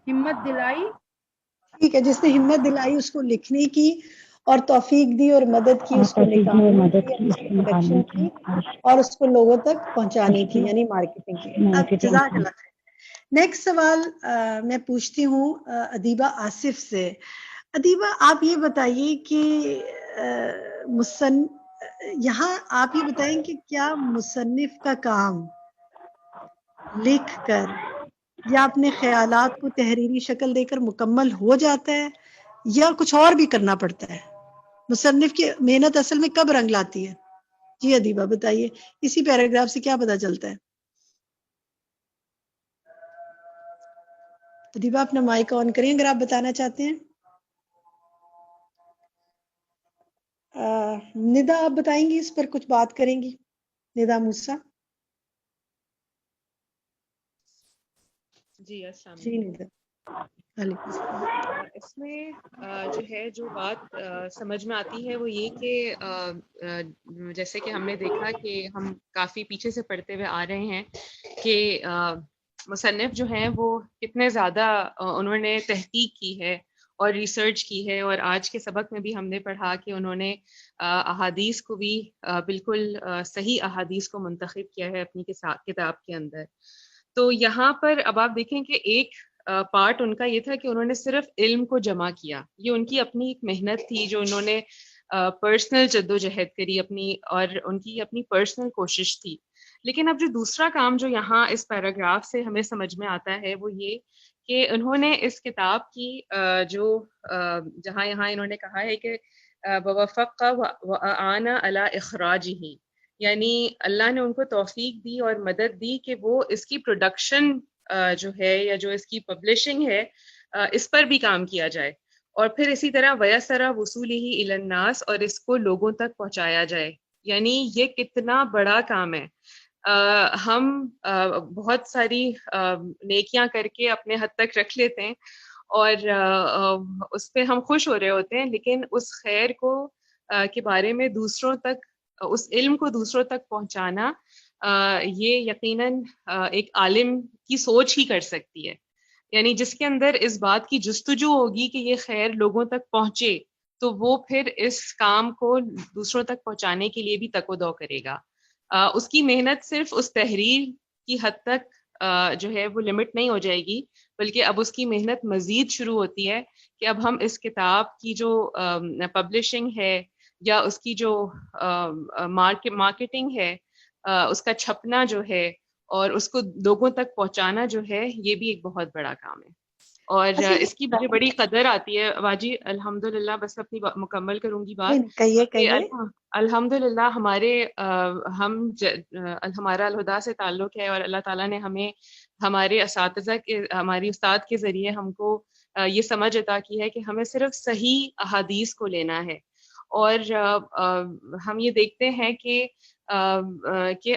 ہمت دلائی ٹھیک ہے، جس نے ہمت دلائی اس کو لکھنے کی، اور توفیق دی اور مدد کی اس کو نکالنے کی، اور اس کی پروڈکشن کی، اور اس کو لوگوں تک پہنچانے کی، یعنی مارکیٹنگ کی۔ اب جزاک اللہ خیر۔ نیکسٹ سوال میں پوچھتی ہوں ادیبہ آصف سے۔ ادیبہ آپ یہ بتائیے کہ یہاں آپ یہ بتائیں کہ کیا مصنف کا کام لکھ کر یا اپنے خیالات کو تحریری شکل دے کر مکمل ہو جاتا ہے یا کچھ اور بھی کرنا پڑتا ہے؟ مصنف کی محنت اصل میں کب رنگ لاتی ہے؟ جی ادیبہ بتائیے، اسی پیراگراف سے کیا پتا چلتا ہے؟ ادیبہ اپنا مائک آن کریں اگر آپ بتانا چاہتے ہیں۔ ندا آپ بتائیں گی، اس پر کچھ بات کریں گی؟ ندا موسیٰ۔ جی السلام جی علیکم۔ ندا، وعلیکم السلام۔ اس میں جو بات سمجھ میں آتی ہے وہ یہ کہ جیسے کہ ہم نے دیکھا کہ ہم کافی پیچھے سے پڑھتے ہوئے آ رہے ہیں کہ مصنف جو ہیں وہ کتنے زیادہ انہوں نے تحقیق کی ہے اور ریسرچ کی ہے، اور آج کے سبق میں بھی ہم نے پڑھا کہ انہوں نے احادیث کو بھی بالکل صحیح احادیث کو منتخب کیا ہے اپنی کتاب کے اندر. تو یہاں پر اب آپ دیکھیں کہ ایک پارٹ ان کا یہ تھا کہ انہوں نے صرف علم کو جمع کیا، یہ ان کی اپنی ایک محنت تھی جو انہوں نے پرسنل جدوجہد کری اپنی، اور ان کی اپنی پرسنل کوشش تھی. لیکن اب جو دوسرا کام جو یہاں اس پیراگراف سے ہمیں سمجھ میں آتا ہے وہ یہ کہ انہوں نے اس کتاب کی جو جہاں یہاں انہوں نے کہا ہے کہ ووفق وأعان علی اخراجہ، یعنی اللہ نے ان کو توفیق دی اور مدد دی کہ وہ اس کی پروڈکشن جو ہے یا جو اس کی پبلشنگ ہے اس پر بھی کام کیا جائے، اور پھر اسی طرح ویسر وصولہ الی الناس، اور اس کو لوگوں تک پہنچایا جائے. یعنی یہ کتنا بڑا کام ہے. ہم بہت ساری نیکیاں کر کے اپنے حد تک رکھ لیتے ہیں اور اس پہ ہم خوش ہو رہے ہوتے ہیں، لیکن اس خیر کو کے بارے میں دوسروں تک، اس علم کو دوسروں تک پہنچانا یہ یقیناً ایک عالم کی سوچ ہی کر سکتی ہے. یعنی جس کے اندر اس بات کی جستجو ہوگی کہ یہ خیر لوگوں تک پہنچے، تو وہ پھر اس کام کو دوسروں تک پہنچانے کے لیے بھی تک و دو کرے گا. اس کی محنت صرف اس تحریر کی حد تک جو ہے وہ لمٹ نہیں ہو جائے گی، بلکہ اب اس کی محنت مزید شروع ہوتی ہے کہ اب ہم اس کتاب کی جو پبلشنگ ہے یا اس کی جو مارکیٹنگ ہے، اس کا چھپنا جو ہے اور اس کو لوگوں تک پہنچانا جو ہے، یہ بھی ایک بہت بڑا کام ہے. اور اس کی مجھے بڑی قدر آتی ہے باجی الحمدللہ. بس اپنی مکمل کروں گی بات. کہیے. الحمدللہ ہمارے ہمارا الہدا سے تعلق ہے، اور اللہ تعالیٰ نے ہمیں ہمارے اساتذہ کے، ہماری استاد کے ذریعے ہم کو یہ سمجھ عطا کی ہے کہ ہمیں صرف صحیح احادیث کو لینا ہے. اور ہم یہ دیکھتے ہیں کہ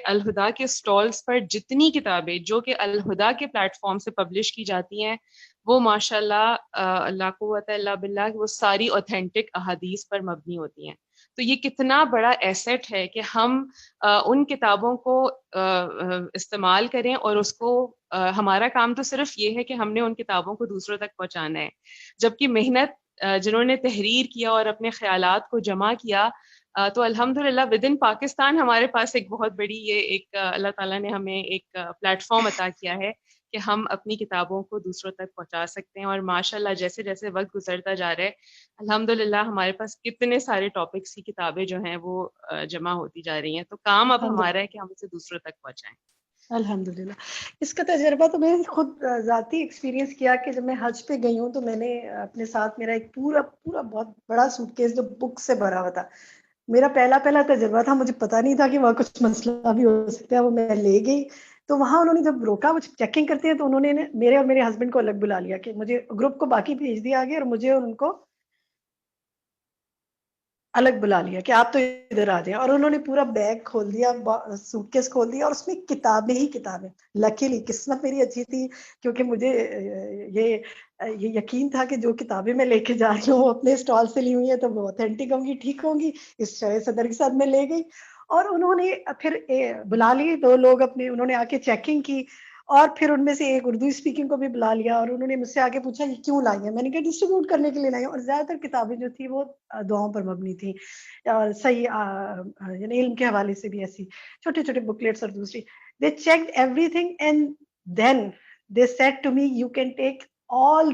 الہدا کے سٹالز پر جتنی کتابیں جو کہ الہدا کے پلیٹ فارم سے پبلش کی جاتی ہیں، وہ ماشاءاللہ لا قوت الا باللہ، وہ ساری اوتھینٹک احادیث پر مبنی ہوتی ہیں. تو یہ کتنا بڑا ایسٹ ہے کہ ہم ان کتابوں کو استعمال کریں، اور اس کو ہمارا کام تو صرف یہ ہے کہ ہم نے ان کتابوں کو دوسروں تک پہنچانا ہے. جبکہ محنت جنہوں نے تحریر کیا اور اپنے خیالات کو جمع کیا، تو الحمدللہ ود ان پاکستان ہمارے پاس ایک بہت بڑی یہ ایک اللہ تعالیٰ نے ہمیں ایک پلیٹ فارم عطا کیا ہے کہ ہم اپنی کتابوں کو دوسروں تک پہنچا سکتے ہیں. اور ماشاءاللہ جیسے جیسے وقت گزرتا جا رہا ہے، الحمدللہ ہمارے پاس کتنے سارے ٹاپکس کی کتابیں جو ہیں وہ جمع ہوتی جا رہی ہیں. تو کام اب ہمارا ہے کہ ہم اسے دوسروں تک پہنچائیں. الحمدللہ. اس کا تجربہ تو میں خود ذاتی ایکسپیرینس کیا کہ جب میں حج پہ گئی ہوں تو میں نے اپنے ساتھ میرا ایک پورا بہت بڑا سوٹ کیس جو بک سے بھرا ہوا تھا. میرا پہلا تجربہ تھا، مجھے پتا نہیں تھا کہ وہاں کچھ مسئلہ بھی ہو سکتا ہے. وہ میں لے گئی تو وہاں انہوں نے جب روکا، وہ چیکنگ کرتے ہیں، تو انہوں نے میرے اور میرے ہسبینڈ کو الگ بلا لیا کہ مجھے گروپ کو باقی بھیج دیا آگے، اور مجھے ان کو الگ بلا لیا کہ آپ تو ادھر آ جائیں. اور انہوں نے پورا بیگ کھول دیا، سوٹ کیس کھول دیا، اور اس میں کتابیں ہی کتابیں. لکیلی قسمت میری اچھی تھی کیونکہ مجھے یہ یقین تھا کہ جو کتابیں میں لے کے جا رہی ہوں وہ اپنے اسٹال سے لی ہوئی ہیں تو وہ اوتھینٹک ہوں گی، ٹھیک ہوں گی. اس شرح صدر کے ساتھ میں لے گئی، اور انہوں نے پھر بلا لی 2 لوگ اپنے، انہوں نے آ کے چیکنگ کی، اور پھر ان میں سے ایک اردو اسپیکنگ کو بھی بلا لیا، اور انہوں نے مجھ سے آگے پوچھا یہ کیوں لائی ہیں. میں نے کہا ڈسٹریبیوٹ کرنے کے لیے لائی ہیں. اور زیادہ تر کتابیں جو تھی وہ دعاؤں پر مبنی تھی، اور صحیح یعنی علم کے حوالے سے بھی ایسی چھوٹے چھوٹے بکلیٹس. اور دوسری they checked everything and then they said to me you can take all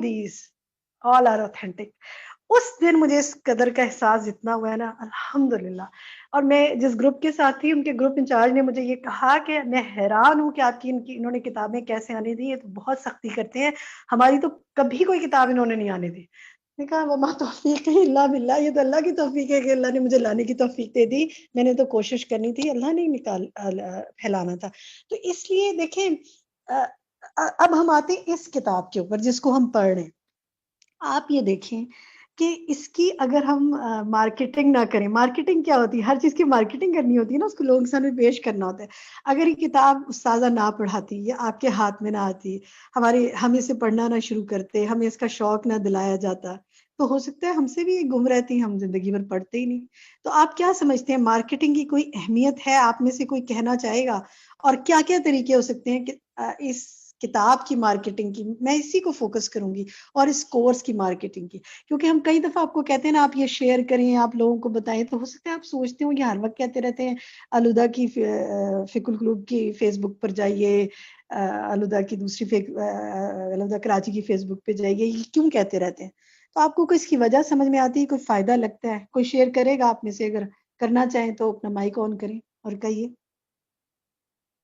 are authentic. اس دن مجھے اس قدر کا احساس جتنا ہوا ہے نا، الحمدللہ. اور میں جس گروپ کے ساتھ تھی، ان کے گروپ انچارج نے مجھے یہ کہا کہ میں حیران ہوں کہ آپ کی انہوں نے کتابیں کیسے آنے دی. یہ تو بہت سختی کرتے ہیں، ہماری تو کبھی کوئی کتاب انہوں نے نہیں آنے دی. میں نے کہا وما توفیق الا باللہ، یہ تو اللہ کی توفیق ہے کہ اللہ نے مجھے لانے کی توفیق دے دی. میں نے تو کوشش کرنی تھی، اللہ نے پھیلانا تھا. تو اس لیے دیکھیں اب ہم آتے ہیں اس کتاب کے اوپر جس کو ہم پڑھ رہے ہیں. آپ یہ دیکھیں کہ اس کی اگر ہم مارکیٹنگ نہ کریں، مارکیٹنگ کیا ہوتی ہے؟ ہر چیز کی مارکیٹنگ کرنی ہوتی ہے نا، اس کو لوگوں کے سامنے پیش کرنا ہوتا ہے. اگر یہ کتاب استاذہ نہ پڑھاتی یا آپ کے ہاتھ میں نہ آتی، ہم اسے پڑھنا نہ شروع کرتے، ہمیں اس کا شوق نہ دلایا جاتا، تو ہو سکتا ہے ہم سے بھی گم رہتی، ہم زندگی بھر پڑھتے ہی نہیں. تو آپ کیا سمجھتے ہیں، مارکیٹنگ کی کوئی اہمیت ہے؟ آپ میں سے کوئی کہنا چاہے گا؟ اور کیا کیا طریقے ہو سکتے ہیں کہ اس کتاب کی مارکیٹنگ کی، میں اسی کو فوکس کروں گی، اور اس کورس کی مارکیٹنگ کی. کیونکہ ہم کئی دفعہ آپ کو کہتے ہیں نا آپ یہ شیئر کریں، آپ لوگوں کو بتائیں، تو ہو سکتا ہے آپ سوچتے ہوں کہ ہر وقت کہتے رہتے ہیں الہدا کی فقہ القلوب کی فیس بک پر جائیے، الہدا کی دوسری الہدا کراچی کی فیس بک پہ جائیے، یہ کیوں کہتے رہتے ہیں؟ تو آپ کو اس کی وجہ سمجھ میں آتی ہے، کوئی فائدہ لگتا ہے، کوئی شیئر کرے گا آپ میں سے؟ اگر کرنا چاہیں تو اپنا مائک آن کریں اور کہیے.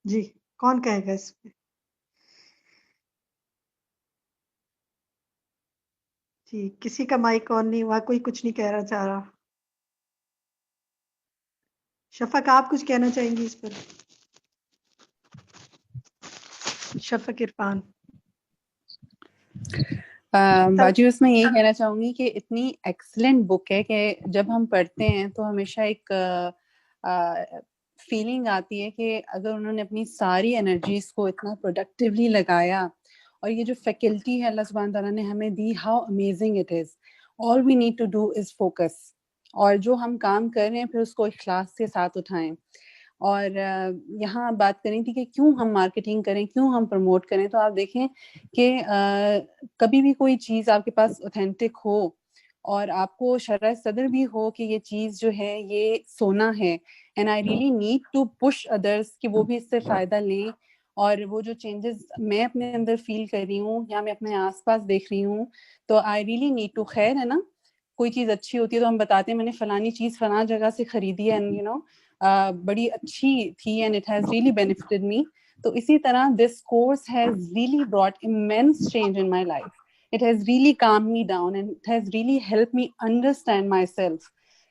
جی کون کہے گا اس پہ؟ جی کسی کا مائک آن نہیں ہوا، کوئی کچھ نہیں کہنا چاہ رہا. شفق آپ کچھ کہنا چاہیں گی اس پر؟ شفق عرفان. باجی اس میں یہی کہنا چاہوں گی کہ اتنی ایکسلنٹ بک ہے کہ جب ہم پڑھتے ہیں تو ہمیشہ ایک فیلنگ آتی ہے کہ اگر انہوں نے اپنی ساری انرجیز کو اتنا پروڈکٹیولی لگایا، اور یہ جو فیکلٹی ہے اللہ سبحانہ تعالیٰ نے ہمیں دی، how amazing it is. All we need to do is focus, اور جو ہم کام کر رہے ہیں پھر اس کو اخلاص کے ساتھ اٹھائیں. اور یہاں بات کریں تھی کہ کیوں ہم مارکیٹنگ کریں، کیوں ہم پروموٹ کریں، تو آپ دیکھیں کہ کبھی بھی کوئی چیز آپ کے پاس اوتھینٹک ہو اور آپ کو شرح صدر بھی ہو کہ یہ چیز جو ہے یہ سونا ہے، and I really need to push others کہ وہ بھی اس سے فائدہ لیں. اور وہ جو چینجز میں اپنے اندر فیل کر رہی ہوں یا میں اپنے آس پاس دیکھ رہی ہوں، تو آئی ریئلی نیڈ ٹو. خیر ہے نا، کوئی چیز اچھی ہوتی ہے تو ہم بتاتے ہیں میں نے فلانی چیز فلاں جگہ سے خریدی ہے، اینڈ یو نو بڑی اچھی تھی and it has really benefited me. تو اسی طرح this course has really brought immense change in my life. It has really calmed me down and it has really helped me understand myself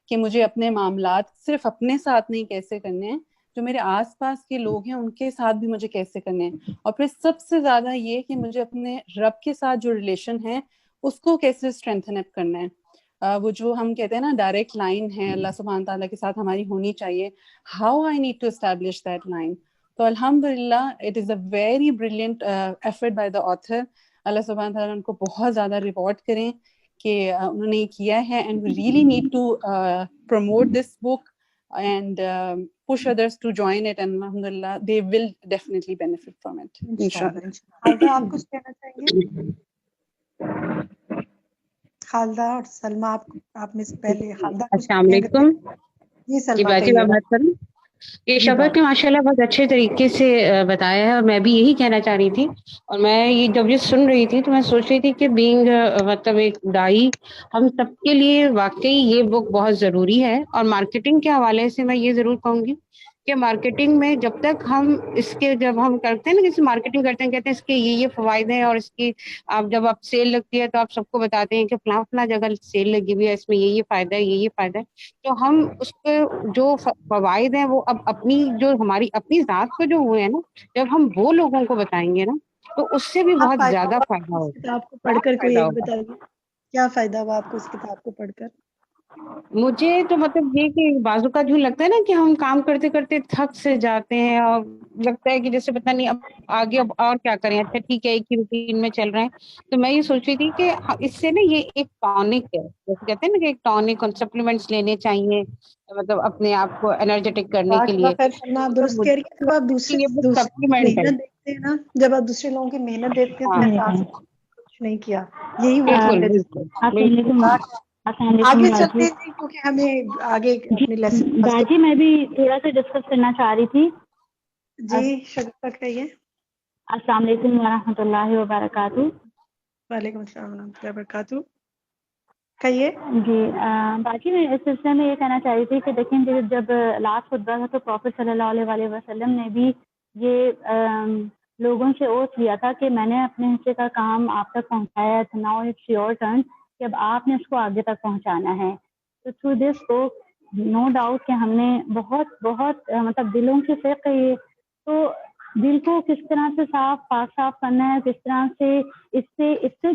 کہ مجھے اپنے معاملات صرف اپنے ساتھ نہیں کیسے کرنے ہیں، جو میرے آس پاس کے لوگ ہیں ان کے ساتھ بھی مجھے کیسے کرنے ہیں، اور پھر سب سے زیادہ یہ کہ مجھے اپنے رب کے ساتھ جو ریلیشن ہے اس کو کیسے اسٹرینتھن اپ کرنا ہے. وہ جو ہم کہتے ہیں نا ڈائریکٹ لائن ہے اللہ سبحانہ تعالیٰ کے ساتھ ہماری ہونی چاہیے، how I need to establish that line. تو الحمدللہ it is a very brilliant effort by the author. Allah سبحانہ تعالیٰ ان کو بہت زیادہ ریوارڈ کریں کہ انہوں نے یہ کیا ہے، and we really need to promote this book and push others to join it, and alhamdulillah they will definitely benefit from it inshallah. Khalida آپ کچھ کہنا چاہیں گے؟ خالدہ اور سلمہ، آپ میں سے پہلے خالدہ کچھ السلام علیکم. جی جی سلمہ باجی میں بات کروں. یہ شفق نے ماشاءاللہ بہت اچھے طریقے سے بتایا ہے، اور میں بھی یہی کہنا چاہ رہی تھی. اور میں یہ جب یہ سن رہی تھی تو میں سوچ رہی تھی کہ بینگ مطلب ایک دائی ہم سب کے لیے واقعی یہ بک بہت ضروری ہے. اور مارکیٹنگ کے حوالے سے میں یہ ضرور کہوں گی کہ مارکیٹنگ میں جب تک ہم اس کے جب ہم کرتے ہیں نا، جیسے مارکیٹنگ کرتے ہیں کہتے ہیں اس کے یہ فوائد ہیں، اور اس کی آپ جب آپ سیل لگتی ہے تو آپ سب کو بتاتے ہیں کہ فلاں فلاں جگہ سیل لگی ہوئی ہے، اس میں یہ فائدہ ہے، یہ فائدہ ہے. تو ہم اس کے جو فوائد ہیں وہ اب اپنی جو ہماری اپنی ذات کو جو ہوئے ہیں نا، جب ہم وہ لوگوں کو بتائیں گے نا تو اس سے بھی بہت زیادہ فائدہ اس ہوگا، کتاب کو پڑھ بہت کر کوئی فائدہ ایک ہوگا. بتائیے کیا فائدہ ہوا آپ کو اس کتاب کو پڑھ کر؟ مجھے تو مطلب یہ کہ بازو کا جو لگتا ہے نا کہ ہم کام کرتے کرتے تھک سے جاتے ہیں، اور لگتا ہے کہ جیسے پتہ نہیں اب آگے اب اور کیا کریں، اچھا ٹھیک ہے ایک ہی روٹین میں چل رہے ہیں. تو میں یہ سوچ رہی تھی کہ اس سے نا یہ ایک ٹونک ہے، جیسے کہتے ہیں نا کہ ایک ٹونک اور سپلیمنٹس لینے چاہیے مطلب اپنے آپ کو انرجیٹک کرنے کے لیے. خیر سلمہ آپ درست کہہ رہی ہیں. جب آپ دوسرے یہ بک کی سپلیمنٹ ہے. محنت دیکھتے ہیں نا، جب آپ دوسرے لوگوں کی محنت دیکھتے ہیں تو احساس کچھ نہیں کیا، یہی وہ بالکل چیز ہے جس بالکل کو بالکل. آگے چلتے ہیں کیونکہ ہمیں آگے اپنے لیسن باجی میں بھی تھوڑا سا ڈسکس کرنا چاہ رہی تھی. جی شگفتہ کہیے. السلام علیکم ورحمۃ اللہ وبرکاتہ. وعلیکم السلام ورحمۃ اللہ وبرکاتہ. کہیے. جی باقی میں اس سلسلے میں یہ کہنا چاہ رہی تھی کہ دیکھیں جب لاسٹ خطبہ تھا تو پروفیٹ صلی اللہ علیہ وسلم نے بھی یہ لوگوں سے اوتھ لیا تھا کہ میں نے اپنے حصے کا کام آپ تک پہنچایا ہے، ناؤ اٹس یور ٹرن، کہ اب آپ نے اس کو آگے تک پہنچانا ہے. تو through this book no doubt کہ ہم نے بہت بہت مطلب دلوں سے فقہ یہ تو دل کو کس طرح سے پاک صاف کرنا ہے، کس طرح سے اس سے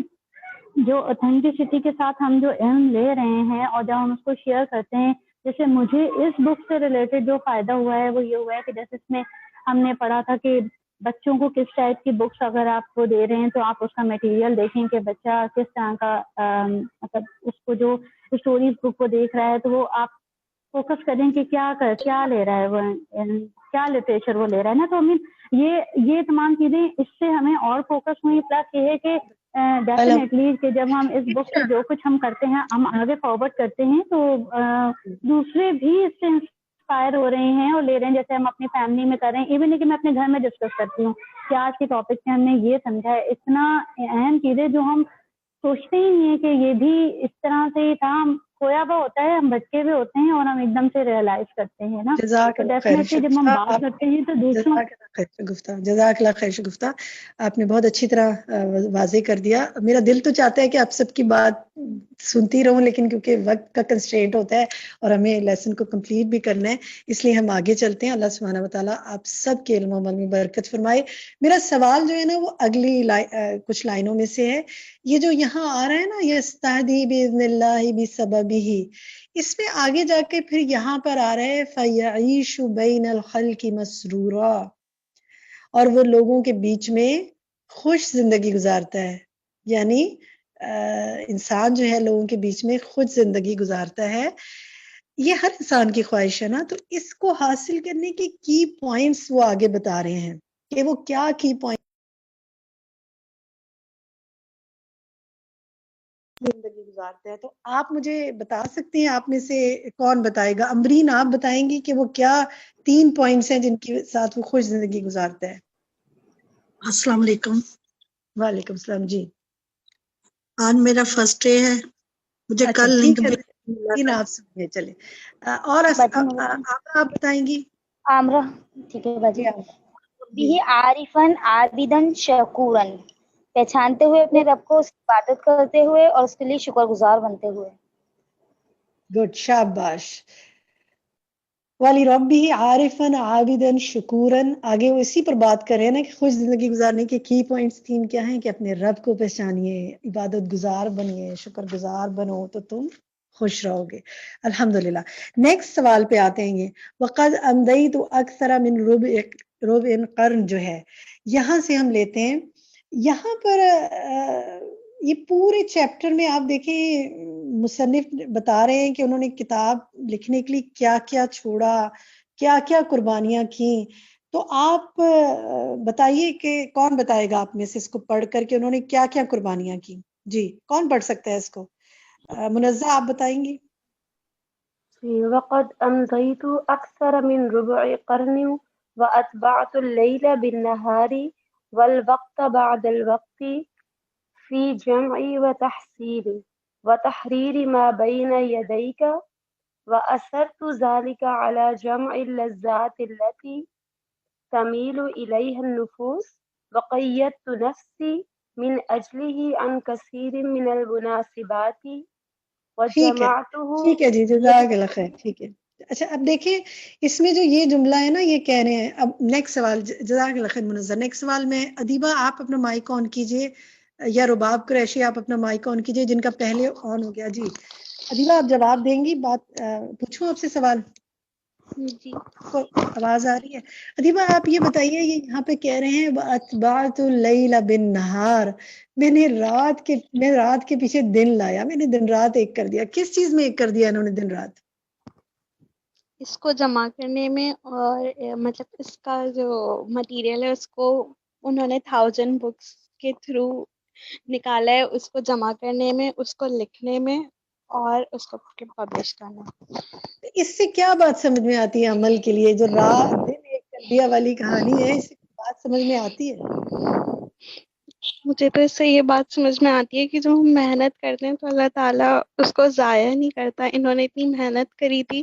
جو اوتھینٹسٹی کے ساتھ ہم جو علم لے رہے ہیں اور جب ہم اس کو شیئر کرتے ہیں. جیسے مجھے اس بک سے ریلیٹڈ جو فائدہ ہوا ہے وہ یہ ہوا ہے کہ جیسے اس میں ہم نے پڑھا تھا کہ بچوں کو کس ٹائپ کی بکس اگر آپ کو دے رہے ہیں تو آپ اس کا میٹیریل دیکھیں کہ بچہ کس طرح کا مطلب اس کو جو اسٹوریز بک کو دیکھ رہا ہے تو وہ آپ فوکس کریں کہ کیا لے رہا ہے وہ، کیا لٹریچر وہ لے رہا ہے نا. تو یہ تمام چیزیں اس سے ہمیں اور فوکس ہوئی. پلس یہ ہے کہ ڈیفینیٹلی کہ جب ہم اس بک سے جو کچھ ہم کرتے ہیں ہم آگے فارورڈ کرتے ہیں تو دوسرے بھی اس سے انسپائر ہو رہے ہیں اور لے رہے ہیں. جیسے ہم اپنی فیملی میں کر رہے ہیں, ایون کہ میں اپنے گھر میں ڈسکس کرتی ہوں کہ آج کے ٹاپک سے ہم نے یہ سمجھا ہے. اتنا اہم چیزیں جو ہم سوچتے ہی نہیں ہے کہ یہ بھی اس طرح سے ہی تھا. ہم کھویا ہوا ہوتا ہے, ہم بچے ہوئے ہوتے ہیں اور ہم ایک دم سے ریئلائز کرتے ہیں نا. جزاک تو اللہ خیر ڈیفینیٹلی جب ہم بات کرتے ہیں تو دوسروں جزاک اللہ خیر شگفتہ, آپ نے بہت اچھی طرح واضح کر دیا. میرا دل تو چاہتا ہے کہ آپ سب کی بات سنتی رہوں, لیکن کیونکہ وقت کا کنسٹرینٹ ہوتا ہے اور ہمیں لیسن کو کمپلیٹ بھی کرنا ہے, اس لیے ہم آگے چلتے ہیں. اللہ سبحانہ و تعالیٰ آپ سب کے علم و عمل میں برکت فرمائے. میرا سوال جو ہے نا وہ اگلی کچھ لائنوں میں سے ہے. یہ جو یہاں آ رہا ہے نا یستہدی باذن اللہ بسببہ, اس میں آگے جا کے پھر یہاں پر آ رہا ہے فیعیش بین الخلق مسرورا, اور وہ لوگوں کے بیچ میں خوش زندگی گزارتا ہے. یعنی انسان جو ہے لوگوں کے بیچ میں خوش زندگی گزارتا ہے. یہ ہر انسان کی خواہش ہے نا. تو اس کو حاصل کرنے کے کی پوائنٹس وہ آگے بتا رہے ہیں کہ وہ کیا کی پوائنٹ زندگی گزارتا ہے. تو آپ مجھے بتا سکتے ہیں, آپ میں سے کون بتائے گا؟ امرین آپ بتائیں گی کہ وہ کیا 3 پوائنٹس ہیں جن کے ساتھ وہ خوش زندگی گزارتا ہے؟ السلام علیکم. وعلیکم السلام. جی آج میرا فرسٹ ڈے ہے, مجھے اچھا کل ٹھیک لنک ہے, ملا لیکن تھا. آپ سمجھے چلے. اور آپ بتائیں گی؟ عامرہ. ٹھیک ہے باجی. جی بھی عارفن عابدن شکورن, پہچانتے ہوئے اپنے رب کو اس کی عبادت کرتے ہوئے اور اس کے لیے شکر گزار بنتے ہوئے. گڈ, شاباش. والی ربی عارفن عابدن شکورن, آگے وہ اسی پر بات کر رہے ہیں نا کہ خوش زندگی گزارنے کے کی پوائنٹس 3 کیا ہیں؟ کہ اپنے رب کو پہچانیے, عبادت گزار بنیے, شکر گزار بنو تو تم خوش رہو گے. الحمدللہ. نیکسٹ سوال پہ آتے ہیں. یہ وقد امدیت اکثر من ربع قرن جو ہے, یہاں سے ہم لیتے ہیں. یہاں پر یہ پورے چیپٹر میں آپ دیکھیں مصنف بتا رہے ہیں کہ انہوں نے کتاب لکھنے کے لیے کیا کیا چھوڑا, کیا کیا قربانیاں کی. تو آپ بتائیے کہ کون بتائے گا آپ میں سے اس کو پڑھ کر کے انہوں نے کیا کیا قربانیاں کی؟ جی کون پڑھ سکتا ہے اس کو؟ منزہ آپ بتائیں گی؟ وقد أمضيت أكثر من ربع قرن وأتبعت الليل بالنهار والوقت بعد الوقت في جمع وتحصيل وتحرير ما بين يديك وأثرت ذلك على جمع اللذات التي تميل إليها النفوس وقيدت نفسي من أجله عن كثير من المناسبات ٹھیک ہے جی, جزاک اللہ خیر. ٹھیک ہے. اچھا اب دیکھیں اس میں جو یہ جملہ ہے نا, یہ کہہ رہے ہیں. اب نیکسٹ سوال, جزاک اللہ خیر منظر. نیکسٹ سوال میں ادیبہ آپ اپنا مائک آن کیجئے, یا رباب قریشی آپ اپنا مائک آن کیجئے جن کا پہلے آن ہو گیا. جی ادیبہ آپ جواب دیں گی؟ بات پوچھوں آپ سے سوال؟ جی کو آواز آ رہی ہے؟ ادیبہ آپ یہ بتائیے, یہ یہاں پہ کہہ رہے ہیں وَأَتْبَعْتُ اللَّيْلَ بِالنَّهَارِ, میں نے رات کے پیچھے دن لایا, میں نے دن رات ایک کر دیا. کس چیز میں ایک کر دیا انہوں نے دن رات؟ اس کو جمع کرنے میں, اور مطلب اس کا جو مٹیریل ہے اس کو انہوں نے 1000 بکس کے تھرو نکالا ہے, اس کو جمع کرنے میں, اس کو لکھنے میں, اور اس کو پبلش کرنا. اس سے کیا بات سمجھ میں آتی ہے عمل کے لیے؟ جو دن ایک کر دیا والی کہانی ہے, اس سے بات سمجھ میں آتی ہے؟ مجھے تو اس سے یہ بات سمجھ میں آتی ہے کہ جو ہم محنت کرتے ہیں تو اللہ تعالیٰ اس کو ضائع نہیں کرتا. انہوں نے اتنی محنت کری تھی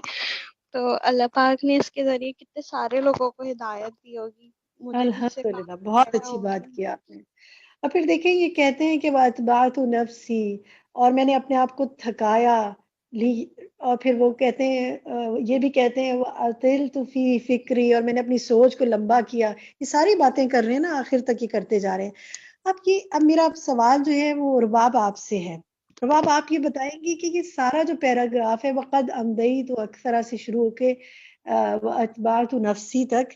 تو اللہ پاک نے اس کے ذریعے کتنے سارے لوگوں کو ہدایت دی ہوگی. مجھے بھی اس سے الحمدللہ, بہت اچھی بات کی آپ نے. اور پھر دیکھیں یہ کہتے ہیں کہ وَأَتْبَعْتُ نَفْسِي, اور میں نے اپنے آپ کو تھکایا لی. اور پھر وہ کہتے ہیں, یہ بھی کہتے ہیں وَأَطِلْتُ فِي فِكْرِي, اور میں نے اپنی سوچ کو لمبا کیا. یہ ساری باتیں کر رہے ہیں نا, آخر تک یہ کرتے جا رہے ہیں. اب میرا سوال جو ہے وہ رباب آپ سے ہے. رباب آپ یہ بتائیں گی کہ یہ سارا جو پیراگراف ہے وقد امدیت اکثر سے شروع ہو کے وَأَتْبَعْتُ نَفْسِي تک,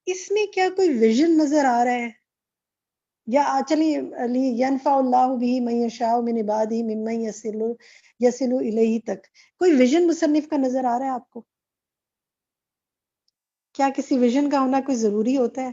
اس میں کیا کوئی ویژن نظر آ رہا ہے؟ یا چلیے ینفع اللہ بہ من یشاء من عبادہ ممن یصل الیہ تک, کوئی ویژن مصنف کا نظر آ رہا ہے آپ کو؟ کیا کسی ویژن کا ہونا کوئی ضروری ہوتا ہے؟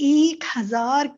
1000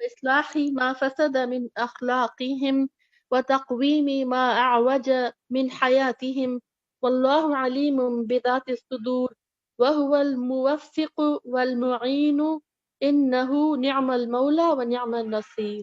إصلاح ما فسد من أخلاقهم وتقويم ما أعوج من حياتهم والله عليم بذات الصدور وهو الموفق والمعين إنه نعم المولى ونعم النصير.